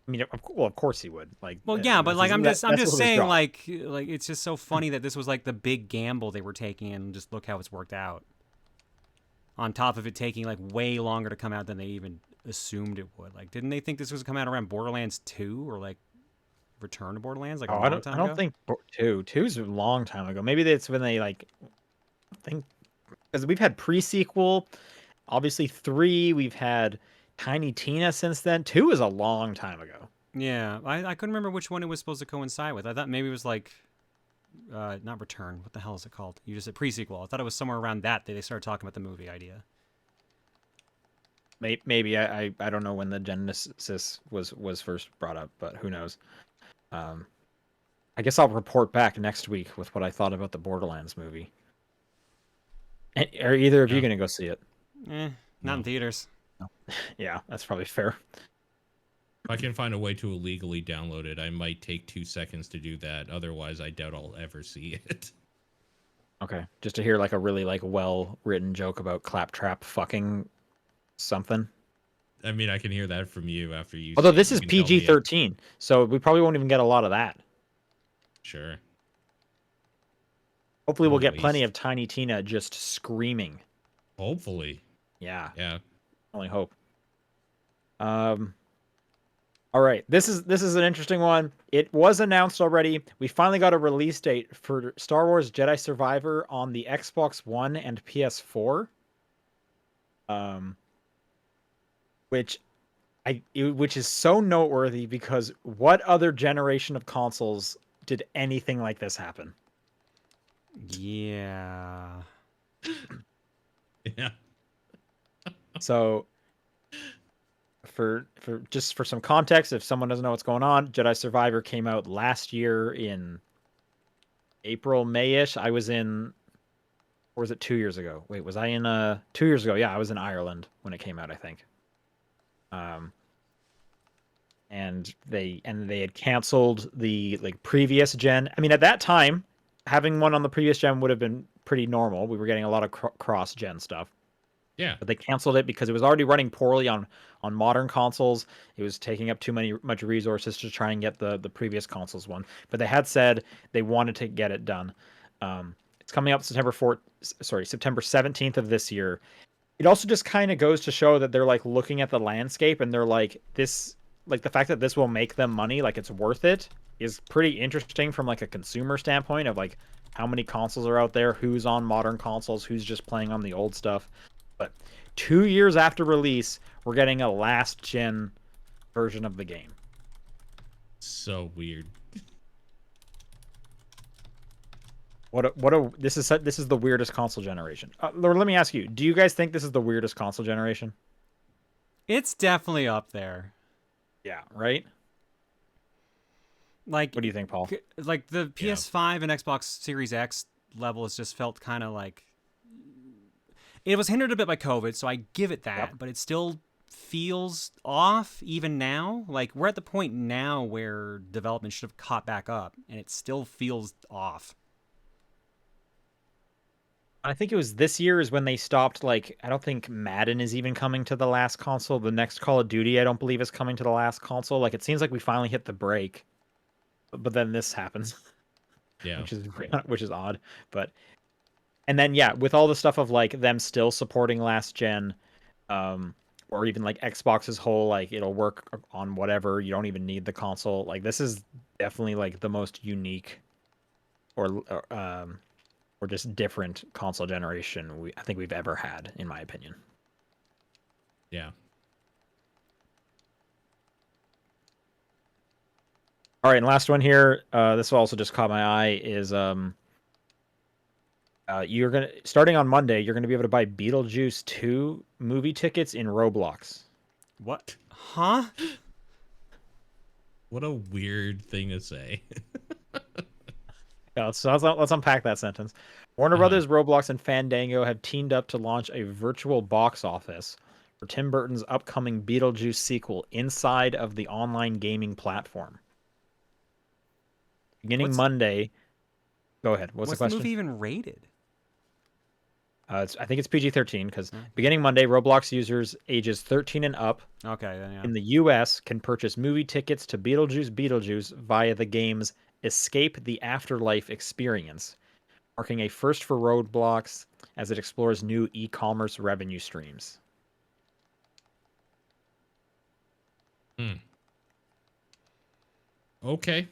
I mean, well, of course he would. Like, Well, yeah, but like I'm that's just his saying job. like it's just so funny that this was like the big gamble they were taking, and just look how it's worked out. On top of it taking like way longer to come out than they even assumed it would. Like, didn't they think this was come out around Borderlands 2 or like Return to Borderlands like Oh, a long time I don't ago? think two's a long time ago. Maybe that's when they like think because we've had pre-sequel, obviously 3, we've had Tiny Tina since then. 2 is a long time ago. Yeah, I couldn't remember which one it was supposed to coincide with. I thought maybe it was like, not Return. What the hell is it called? You just said pre-sequel. I thought it was somewhere around that they started talking about the movie idea. Maybe I don't know when the Genesis was first brought up, but who knows? I guess I'll report back next week with what I thought about the Borderlands movie. Are either of you Yeah. going to go see it? Not in No. theaters. Yeah, that's probably fair. If I can find a way to illegally download it, I might take 2 seconds to do that. Otherwise, I doubt I'll ever see it. Okay, just to hear like a really like well written joke about claptrap fucking something. I mean, I can hear that from you after you. Although see it. this You is can tell me PG-13, so we probably won't even get a lot of that. Sure. Hopefully, we'll What a get plenty waste. of Tiny Tina just screaming. Hopefully. Yeah, Yeah. only hope. All right, this is an interesting one. It was announced already. We finally got a release date for Star Wars Jedi Survivor on the Xbox One and PS4. Which which is so noteworthy because what other generation of consoles did anything like this happen? Yeah. Yeah. So for some context, if someone doesn't know what's going on, Jedi Survivor came out last year in April, Mayish. I was in, or was it 2 years ago? Wait, was I in 2 years ago? Yeah, I was in Ireland when it came out, I think. And they had canceled the like previous gen. I mean, at that time, having one on the previous gen would have been pretty normal. We were getting a lot of cross gen stuff. Yeah. But they canceled it because it was already running poorly on modern consoles. It was taking up much resources to try and get the previous consoles one. But they had said they wanted to get it done. It's coming up September 17th of this year. It also just kind of goes to show that they're like looking at the landscape and they're like this, like the fact that this will make them money, like it's worth it, is pretty interesting from like a consumer standpoint of like how many consoles are out there, who's on modern consoles, who's just playing on the old stuff. But 2 years after release, we're getting a last gen version of the game. So weird. This is the weirdest console generation. Let me ask you, do you guys think this is the weirdest console generation? It's definitely up there. Yeah, right? Like, What do you think, Paul? like the Yeah. PS5 and Xbox Series X level has just felt kind of like it was hindered a bit by COVID, so I give it that, Yep. but it still feels off even now. Like we're at the point now where development should have caught back up, and it still feels off. I think it was this year is when they stopped. Like, I don't think Madden is even coming to the last console. The next Call of Duty, I don't believe, is coming to the last console. Like, it seems like we finally hit the break, but then this happens, Yeah. which is odd. But and then yeah, with all the stuff of like them still supporting last gen, or even like Xbox's whole like it'll work on whatever. You don't even need the console. Like, this is definitely like the most unique, or just different console generation I think we've ever had, in my opinion. Yeah. All right, and last one here. This also just caught my eye. Is you're gonna starting on Monday. You're gonna be able to buy Beetlejuice 2 movie tickets in Roblox. What? Huh? What a weird thing to say. Yeah, let's unpack that sentence. Warner Brothers, Roblox, and Fandango have teamed up to launch a virtual box office for Tim Burton's upcoming Beetlejuice sequel inside of the online gaming platform. Beginning Monday. Go ahead. What's the the question? movie even rated? I think it's PG-13 because beginning Monday, Roblox users ages 13 and up Okay, then yeah. in the U.S. can purchase movie tickets to Beetlejuice via the game's Escape the Afterlife experience, marking a first for Roblox as it explores new e-commerce revenue streams. Hmm. Okay.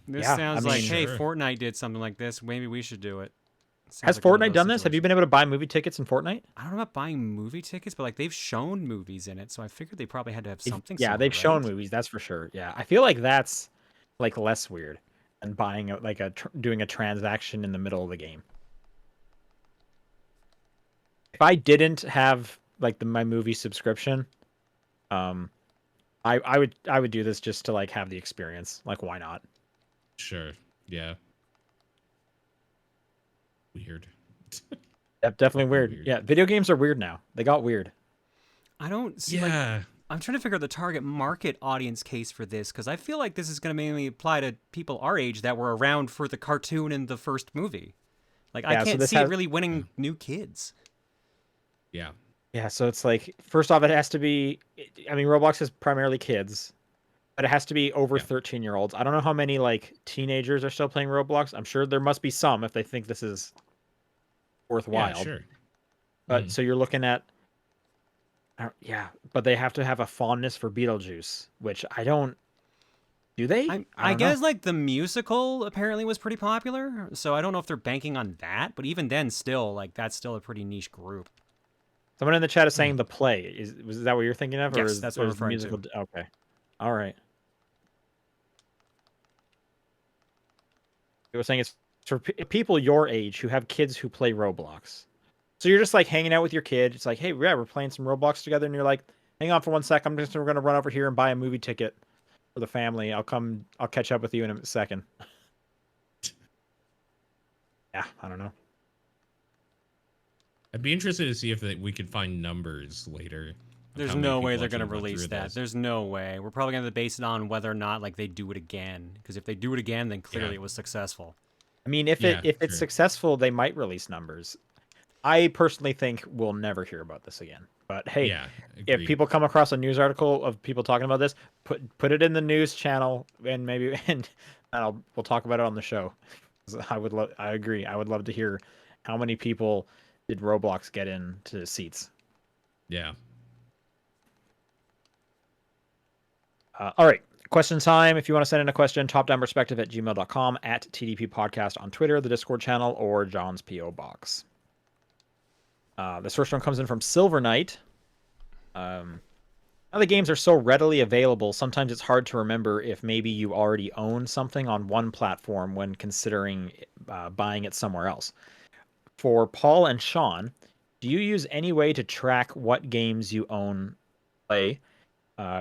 This Yeah, sounds I like, mean, hey, sure. Fortnite did something like this. Maybe we should do it. Sounds has like one of Fortnite those done this? Have you situations. been able to buy movie tickets in Fortnite? I don't know about buying movie tickets, but like they've shown movies in it, so I figured they probably had to have something Yeah, similar, they've shown right? movies, that's for sure. Yeah, I feel like that's like less weird than buying doing a transaction in the middle of the game. If I didn't have like my movie subscription, um, I would do this just to like have the experience. Like, why not? Sure. Yeah. Weird. Yeah, definitely Definitely weird. weird. Yeah, video games are weird now. They got weird. I don't see like Yeah. I'm trying to figure out the target market audience case for this because I feel like this is going to mainly apply to people our age that were around for the cartoon and the first movie. Like I Yeah, so can't this see it has really winning new kids. Yeah. yeah, so it's like first off, it has to be. I mean, Roblox is primarily kids, but it has to be over Yeah. 13-year-olds. I don't know how many like teenagers are still playing Roblox. I'm sure there must be some if they think this is Yeah, worthwhile. sure. But so you're looking at, yeah, but they have to have a fondness for Beetlejuice, which I don't. Do they? I I don't know. guess like the musical apparently was pretty popular, so I don't know if they're banking on that, but even then still like that's still a pretty niche group. Someone in the chat is saying the play. Was that what you're thinking of, Yes, that's what or I'm is the referring musical? to. Okay, all right. They were saying it's for people your age who have kids who play Roblox. So you're just like hanging out with your kid. It's like, hey, yeah, we're playing some Roblox together, and you're like, hang on for 1 sec. We're gonna run over here and buy a movie ticket for the family. I'll catch up with you in a second. Yeah, I don't know. I'd be interested to see if we could find numbers later. Of There's how many no way people they're gonna actually went release through that. this. There's no way. We're probably gonna base it on whether or not like they do it again. Because if they do it again, then clearly Yeah. it was successful. I mean, Yeah, if it's sure. successful, they might release numbers. I personally think we'll never hear about this again. But hey, Yeah, if agreed. people come across a news article of people talking about this, put it in the news channel, and maybe we'll talk about it on the show. I agree. I would love to hear how many people did Roblox get into seats. Yeah. All right. Question time. If you want to send in a question, topdownperspective@gmail.com, at TDP Podcast on Twitter, the Discord channel, or John's P.O. Box. This first one comes in from Silver Knight. Now the games are so readily available, sometimes it's hard to remember if maybe you already own something on one platform when considering buying it somewhere else. For Paul and Sean, do you use any way to track what games you own, play,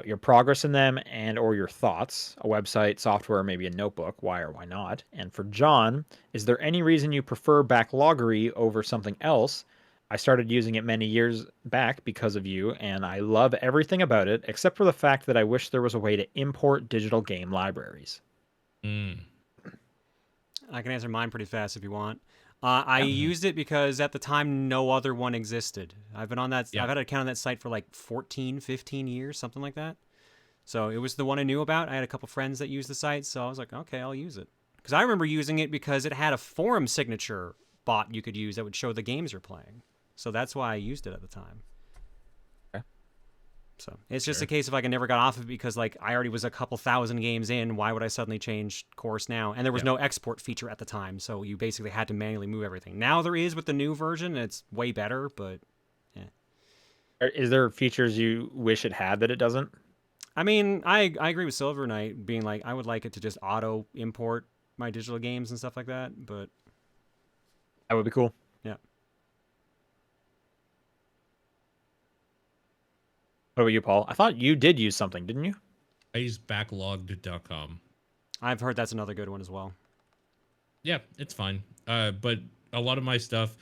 your progress in them, and or your thoughts? A website, software, maybe a notebook. Why or why not? And for John, is there any reason you prefer Backloggery over something else? I started using it many years back because of you, and I love everything about it, except for the fact that I wish there was a way to import digital game libraries. Mm. I can answer mine pretty fast if you want. I Yeah. used it because at the time no other one existed. I've been on that. Yeah. I've had an account on that site for like 14, 15 years, something like that. So it was the one I knew about. I had a couple friends that used the site, so I was like, okay, I'll use it. Because I remember using it because it had a forum signature bot you could use that would show the games you're playing. So that's why I used it at the time. Okay. So it's just Sure. a case of like I never got off of it because like I already was a couple thousand games in. Why would I suddenly change course now? And there was Yeah. no export feature at the time, so you basically had to manually move everything. Now there is with the new version, and it's way better. But Is there features you wish it had that it doesn't? I mean, I agree with Silver Knight being like I would like it to just auto import my digital games and stuff like that. But That would be cool. yeah, What about you, Paul? I thought you did use something, didn't you? I use backlogged.com. I've heard that's another good one as well. Yeah, it's fine. But a lot of my stuff,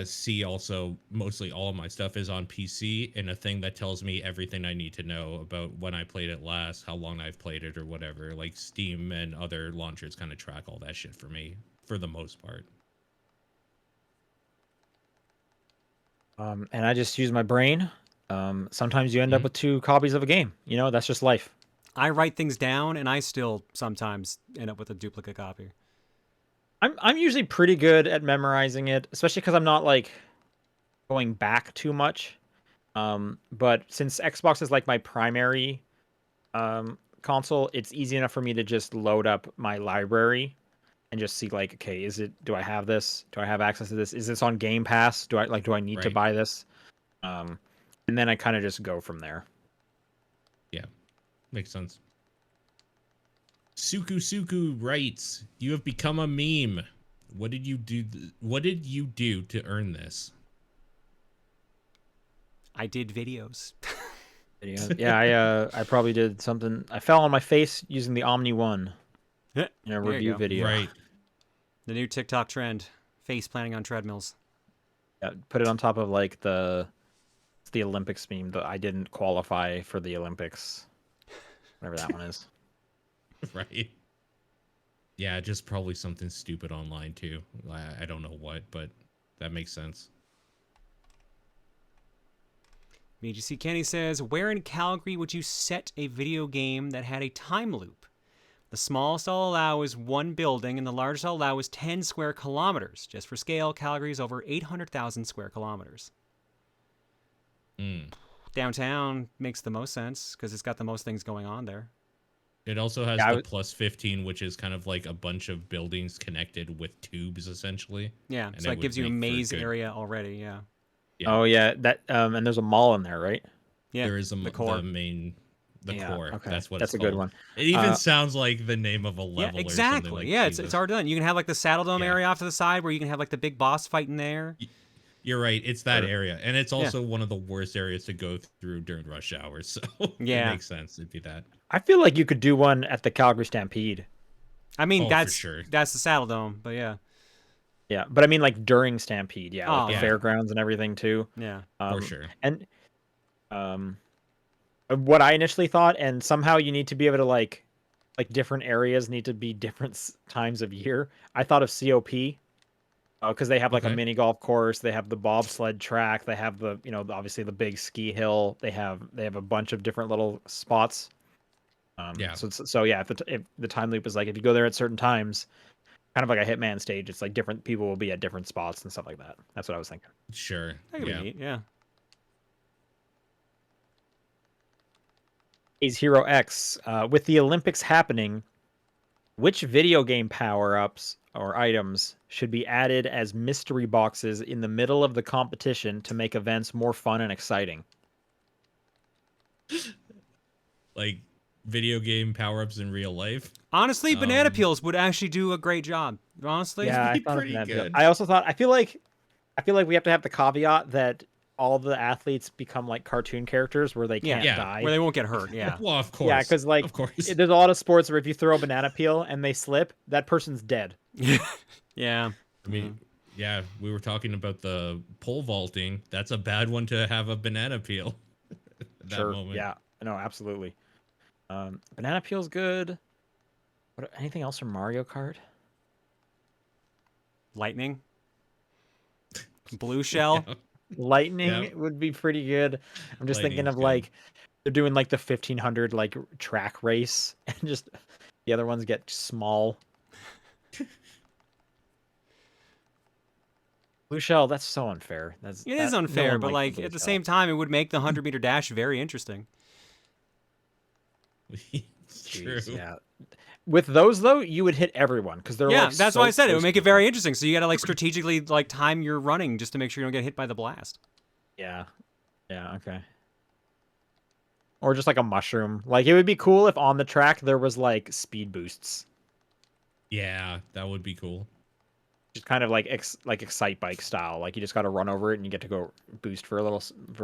see also mostly all of my stuff is on PC, and a thing that tells me everything I need to know about when I played it last, how long I've played it, or whatever. Like Steam and other launchers kind of track all that shit for me for the most part. And I just use my brain. Sometimes you end up Mhm. with 2 copies of a game. You know, that's just life. I write things down, and I still sometimes end up with a duplicate copy. I'm usually pretty good at memorizing it, especially because I'm not like going back too much. But since Xbox is like my primary console, it's easy enough for me to just load up my library and just see like, okay, do I have this? Do I have access to this? Is this on Game Pass? Do I need to Right. buy this? And then I kind of just go from there. Yeah, makes sense. Suku writes, "You have become a meme. What did you do? What did you do to earn this?" I did videos. Yeah, I probably did something. I fell on my face using the Omni One in a There you review go. video. Right. The new TikTok trend: face planting on treadmills. Yeah, put it on top of like the Olympics meme that I didn't qualify for the Olympics. Whatever that one is. Right. Yeah, just probably something stupid online too. I don't know what, but that makes sense. BGC Kenny says, where in Calgary would you set a video game that had a time loop? The smallest I'll allow is one building, and the largest I'll allow is 10 square kilometers. Just for scale, Calgary is over 800,000 square kilometers. Downtown makes the most sense because it's got the most things going on there. It also has the plus 15, which is kind of like a bunch of buildings connected with tubes, essentially. Yeah, and so it gives you a maze area already. Yeah. Oh yeah, that and there's a mall in there, right? Yeah, there is the core. The core. Okay. That's what That's it's a called. good one. It even sounds like the name of a level. Yeah, exactly. Or something like Yeah, Jesus. it's already done. You can have like the Saddle Dome area off to the side where you can have like the big boss fight in there. You're right. It's that area, and it's also one of the worst areas to go through during rush hours. So it makes sense. It'd be that. I feel like you could do one at the Calgary Stampede. I mean, for sure. That's the Saddle Dome, but yeah. Yeah, but I mean like during Stampede, like the fairgrounds and everything too. Yeah, for sure. And what I initially thought, and somehow you need to be able to like different areas need to be different times of year. I thought of COP. Because they have like a mini golf course, they have the bobsled track, they have the obviously the big ski hill, they have a bunch of different little spots. So yeah, if the time loop is like if you go there at certain times, kind of like a Hitman stage, it's like different people will be at different spots and stuff like that. That's what I was thinking. Sure. That could be neat. Yeah. A's Hero X, with the Olympics happening, which video game power-ups or items should be added as mystery boxes in the middle of the competition to make events more fun and exciting? Like video game power-ups in real life? Honestly, banana peels would actually do a great job. Honestly. Yeah, I thought pretty good. I also thought I feel like we have to have the caveat that all the athletes become like cartoon characters where they can't die. Where they won't get hurt. Yeah. Well, of course. Yeah, because like of course. There's a lot of sports where if you throw a banana peel and they slip, that person's dead. Yeah. I mean, yeah, we were talking about the pole vaulting. That's a bad one to have a banana peel. At that moment. Yeah. No, absolutely. Banana peel's good. Anything else from Mario Kart? Lightning. Blue shell. Lightning would be pretty good. I'm just thinking of like they're doing like the 1500 like track race and just the other ones get small. Blue shell, that's so unfair. It is unfair, but like at the same time, it would make the 100-meter dash very interesting. True. Yeah. With those though, you would hit everyone because they're that's why I said it would make it very interesting. So you got to like strategically like time your running just to make sure you don't get hit by the blast. Yeah. Okay. Or just like a mushroom. Like it would be cool if on the track there was like speed boosts. Yeah, that would be cool. Just kind of like Excite Bike style. Like you just got to run over it and you get to go boost for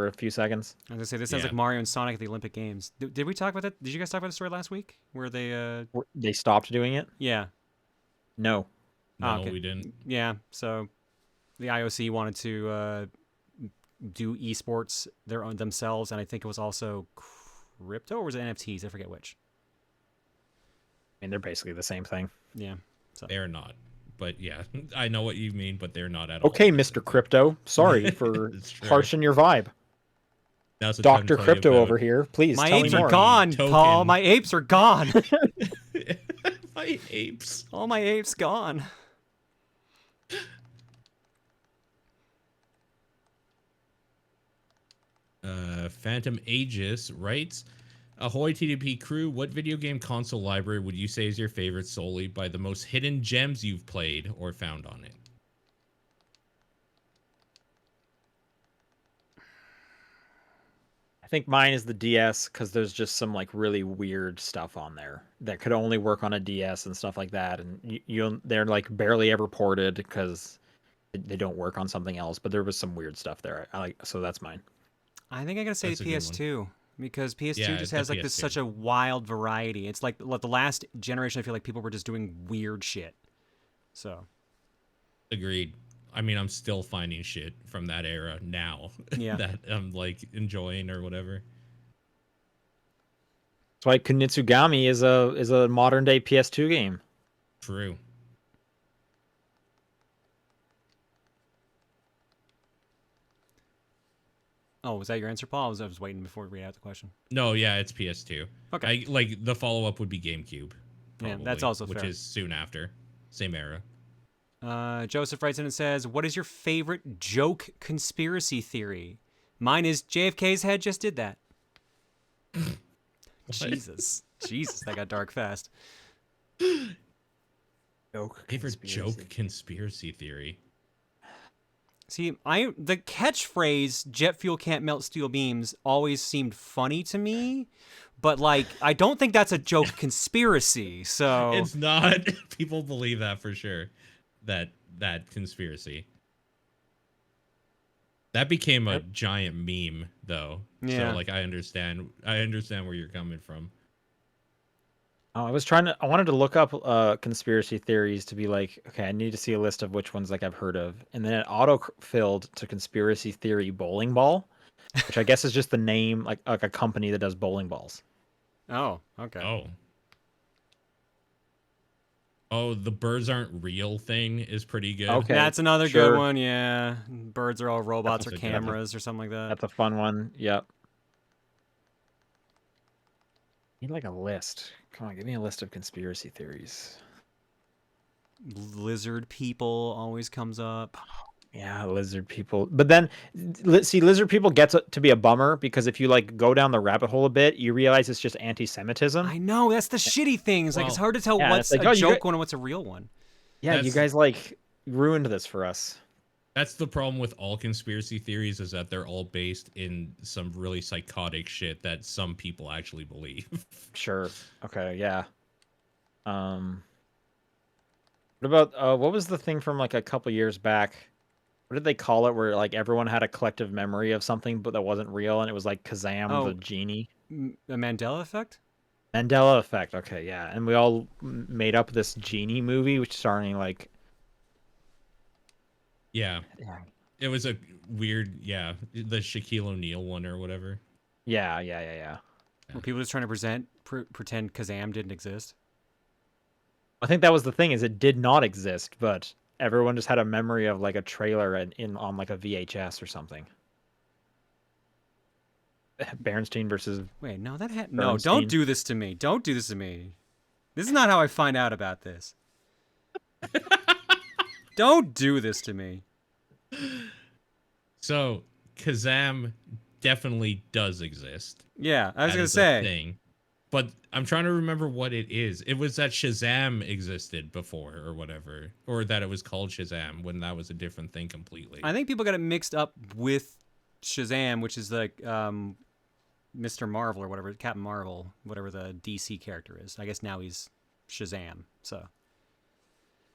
a few seconds. I was gonna say this sounds like Mario and Sonic at the Olympic Games. Did we talk about that? Did you guys talk about the story last week where they stopped doing it? Yeah. No. No, we didn't. Yeah. So the IOC wanted to do esports themselves, and I think it was also crypto or was it NFTs? I forget which. I mean, they're basically the same thing. Yeah. So. They're not. But yeah, I know what you mean, but they're not at all. Okay, Mr. Crypto. Sorry for harshing your vibe. Dr. Crypto over here. Please my tell me more. My apes are gone, Paul. My apes are gone. My apes. All my apes gone. Phantom Aegis writes, Ahoy TDP crew, what video game console library would you say is your favorite solely by the most hidden gems you've played or found on it? I think mine is the DS because there's just some like really weird stuff on there that could only work on a DS and stuff like that, and they're like barely ever ported because they don't work on something else. But there was some weird stuff there. I like, so that's mine. I think I gotta say That's a good one. PS2 because PS2 Yeah, just the has like this PS2. such a wild variety. It's like the last generation. I feel like people were just doing weird shit. So Agreed. I mean, I'm still finding shit from that era now yeah, that I'm like enjoying or whatever. That's why Kunitsugami is a modern day PS2 game. True. oh, was that your answer, Paul? I was waiting before we read out the question. No, yeah, it's PS2. Okay. Like the follow up would be GameCube. Yeah, Probably, that's also which fair. is soon after. Same era. Joseph writes in and says, "What is your favorite joke conspiracy theory?" Mine is JFK's head just did that. Jesus, that got dark fast. Favorite joke conspiracy theory. See, the catchphrase "jet fuel can't melt steel beams" always seemed funny to me, but like I don't think that's a joke conspiracy. So It's not. People believe that for sure. That conspiracy. That became a giant meme though. Yeah. So like I understand where you're coming from. I wanted to look up conspiracy theories to be like, okay, I need to see a list of which ones like I've heard of, and then it auto-filled to conspiracy theory bowling ball, which I guess is just the name like a company that does bowling balls. oh, okay. Oh, the birds aren't real thing is pretty good. Okay. That's another sure. good one. Yeah, birds are all robots or also good. cameras or something like that. That's a fun one. Yep. Need like a list. Come on, give me a list of conspiracy theories. Lizard people always comes up. Yeah, lizard people. But then, see, lizard people gets to be a bummer because if you like go down the rabbit hole a bit, you realize it's just anti-Semitism. I know that's the shitty thing. It's like it's hard to tell yeah, what's it's like, a oh, joke one and what's a real one. Yeah, you guys like ruined this for us. That's the problem with all conspiracy theories is that they're all based in some really psychotic shit that some people actually believe. Sure. Okay. Yeah. What about what was the thing from like a couple years back? What did they call it? Where like everyone had a collective memory of something, but that wasn't real, and it was like Kazam the genie. The Mandela effect. Mandela effect. Okay, yeah, and we all made up this genie movie, which starring like. Yeah. It was a weird, the Shaquille O'Neal one or whatever. Yeah. Were people just trying to pretend Kazam didn't exist? I think that was the thing, is it did not exist, but everyone just had a memory of like a trailer on like a VHS or something. Bernstein versus. Wait, no, no. Don't do this to me. Don't do this to me. This is not how I find out about this. Don't do this to me. So Kazam definitely does exist. Yeah, I was gonna a say. thing. But I'm trying to remember what it is. It was that Shazam existed before or whatever. Or that it was called Shazam when that was a different thing completely. I think people got it mixed up with Shazam, which is like Mr. Marvel or whatever, Captain Marvel, whatever the DC character is. I guess now he's Shazam, so.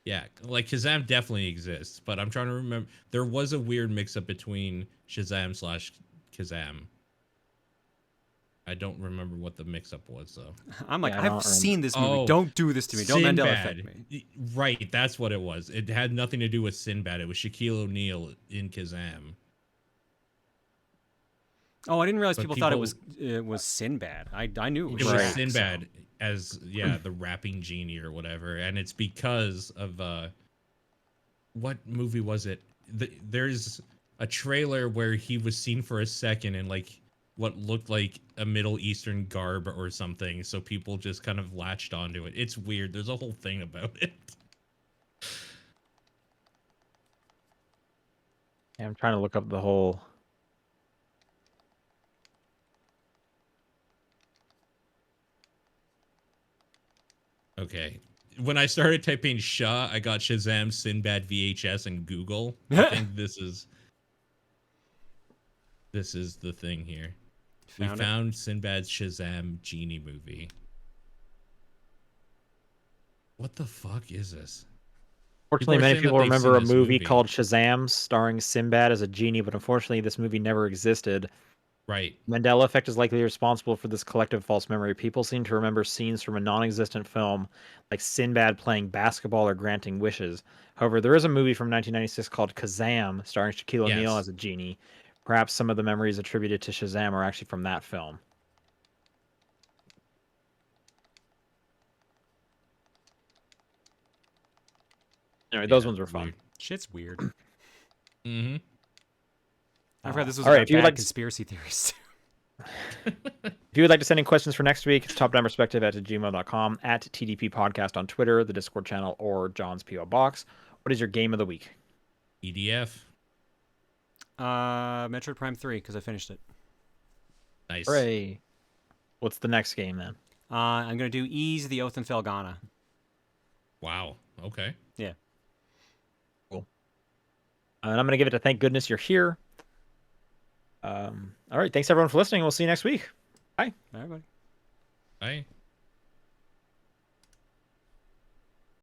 Yeah, like Shazam definitely exists, but I'm trying to remember. There was a weird mix-up between Shazam/Kazam. I don't remember what the mix-up was, though. I'm like, I've seen this movie. Oh, don't do this to me. Don't Mandela effect me. Right, that's what it was. It had nothing to do with Sinbad. It was Shaquille O'Neal in Kazam. Oh, I didn't realize people thought it was Sinbad. I knew it was Shaq, Sinbad as the rapping genie or whatever, and it's because of what movie was it? There's a trailer where he was seen for a second in like what looked like a Middle Eastern garb or something, so people just kind of latched onto it. It's weird. There's a whole thing about it. Yeah, I'm trying to look up the whole. Okay. When I started typing Shah, I got Shazam, Sinbad VHS, and Google. I think this is the thing here. We Found it. found Sinbad's Shazam genie movie. What the fuck is this? Fortunately, are many saying that people they've remember seen a this movie movie. called Shazam starring Sinbad as a genie, but unfortunately, this movie never existed. Right. Mandela effect is likely responsible for this collective false memory. People seem to remember scenes from a non-existent film, like Sinbad playing basketball or granting wishes. However, there is a movie from 1996 called Kazam, starring Shaquille O'Neal Yes. as a genie. Perhaps some of the memories attributed to Shazam are actually from that film. Anyway, those Yeah, ones were fun. weird. Shit's weird. Mm-hmm. I've heard this was all right, about if you would bad like to- conspiracy theories. If you would like to send in questions for next week, it's topdownperspective@gmail.com, at TDP Podcast on Twitter, the Discord channel, or John's P.O. Box. What is your game of the week? EDF. Metroid Prime 3, because I finished it. Nice. Hooray. What's the next game then? I'm going to do Ease the Oath and Felghana. Wow. Okay. Yeah. Cool. And I'm going to give it to thank goodness you're here. All right. Thanks everyone for listening. We'll see you next week. Bye. Everybody. Bye.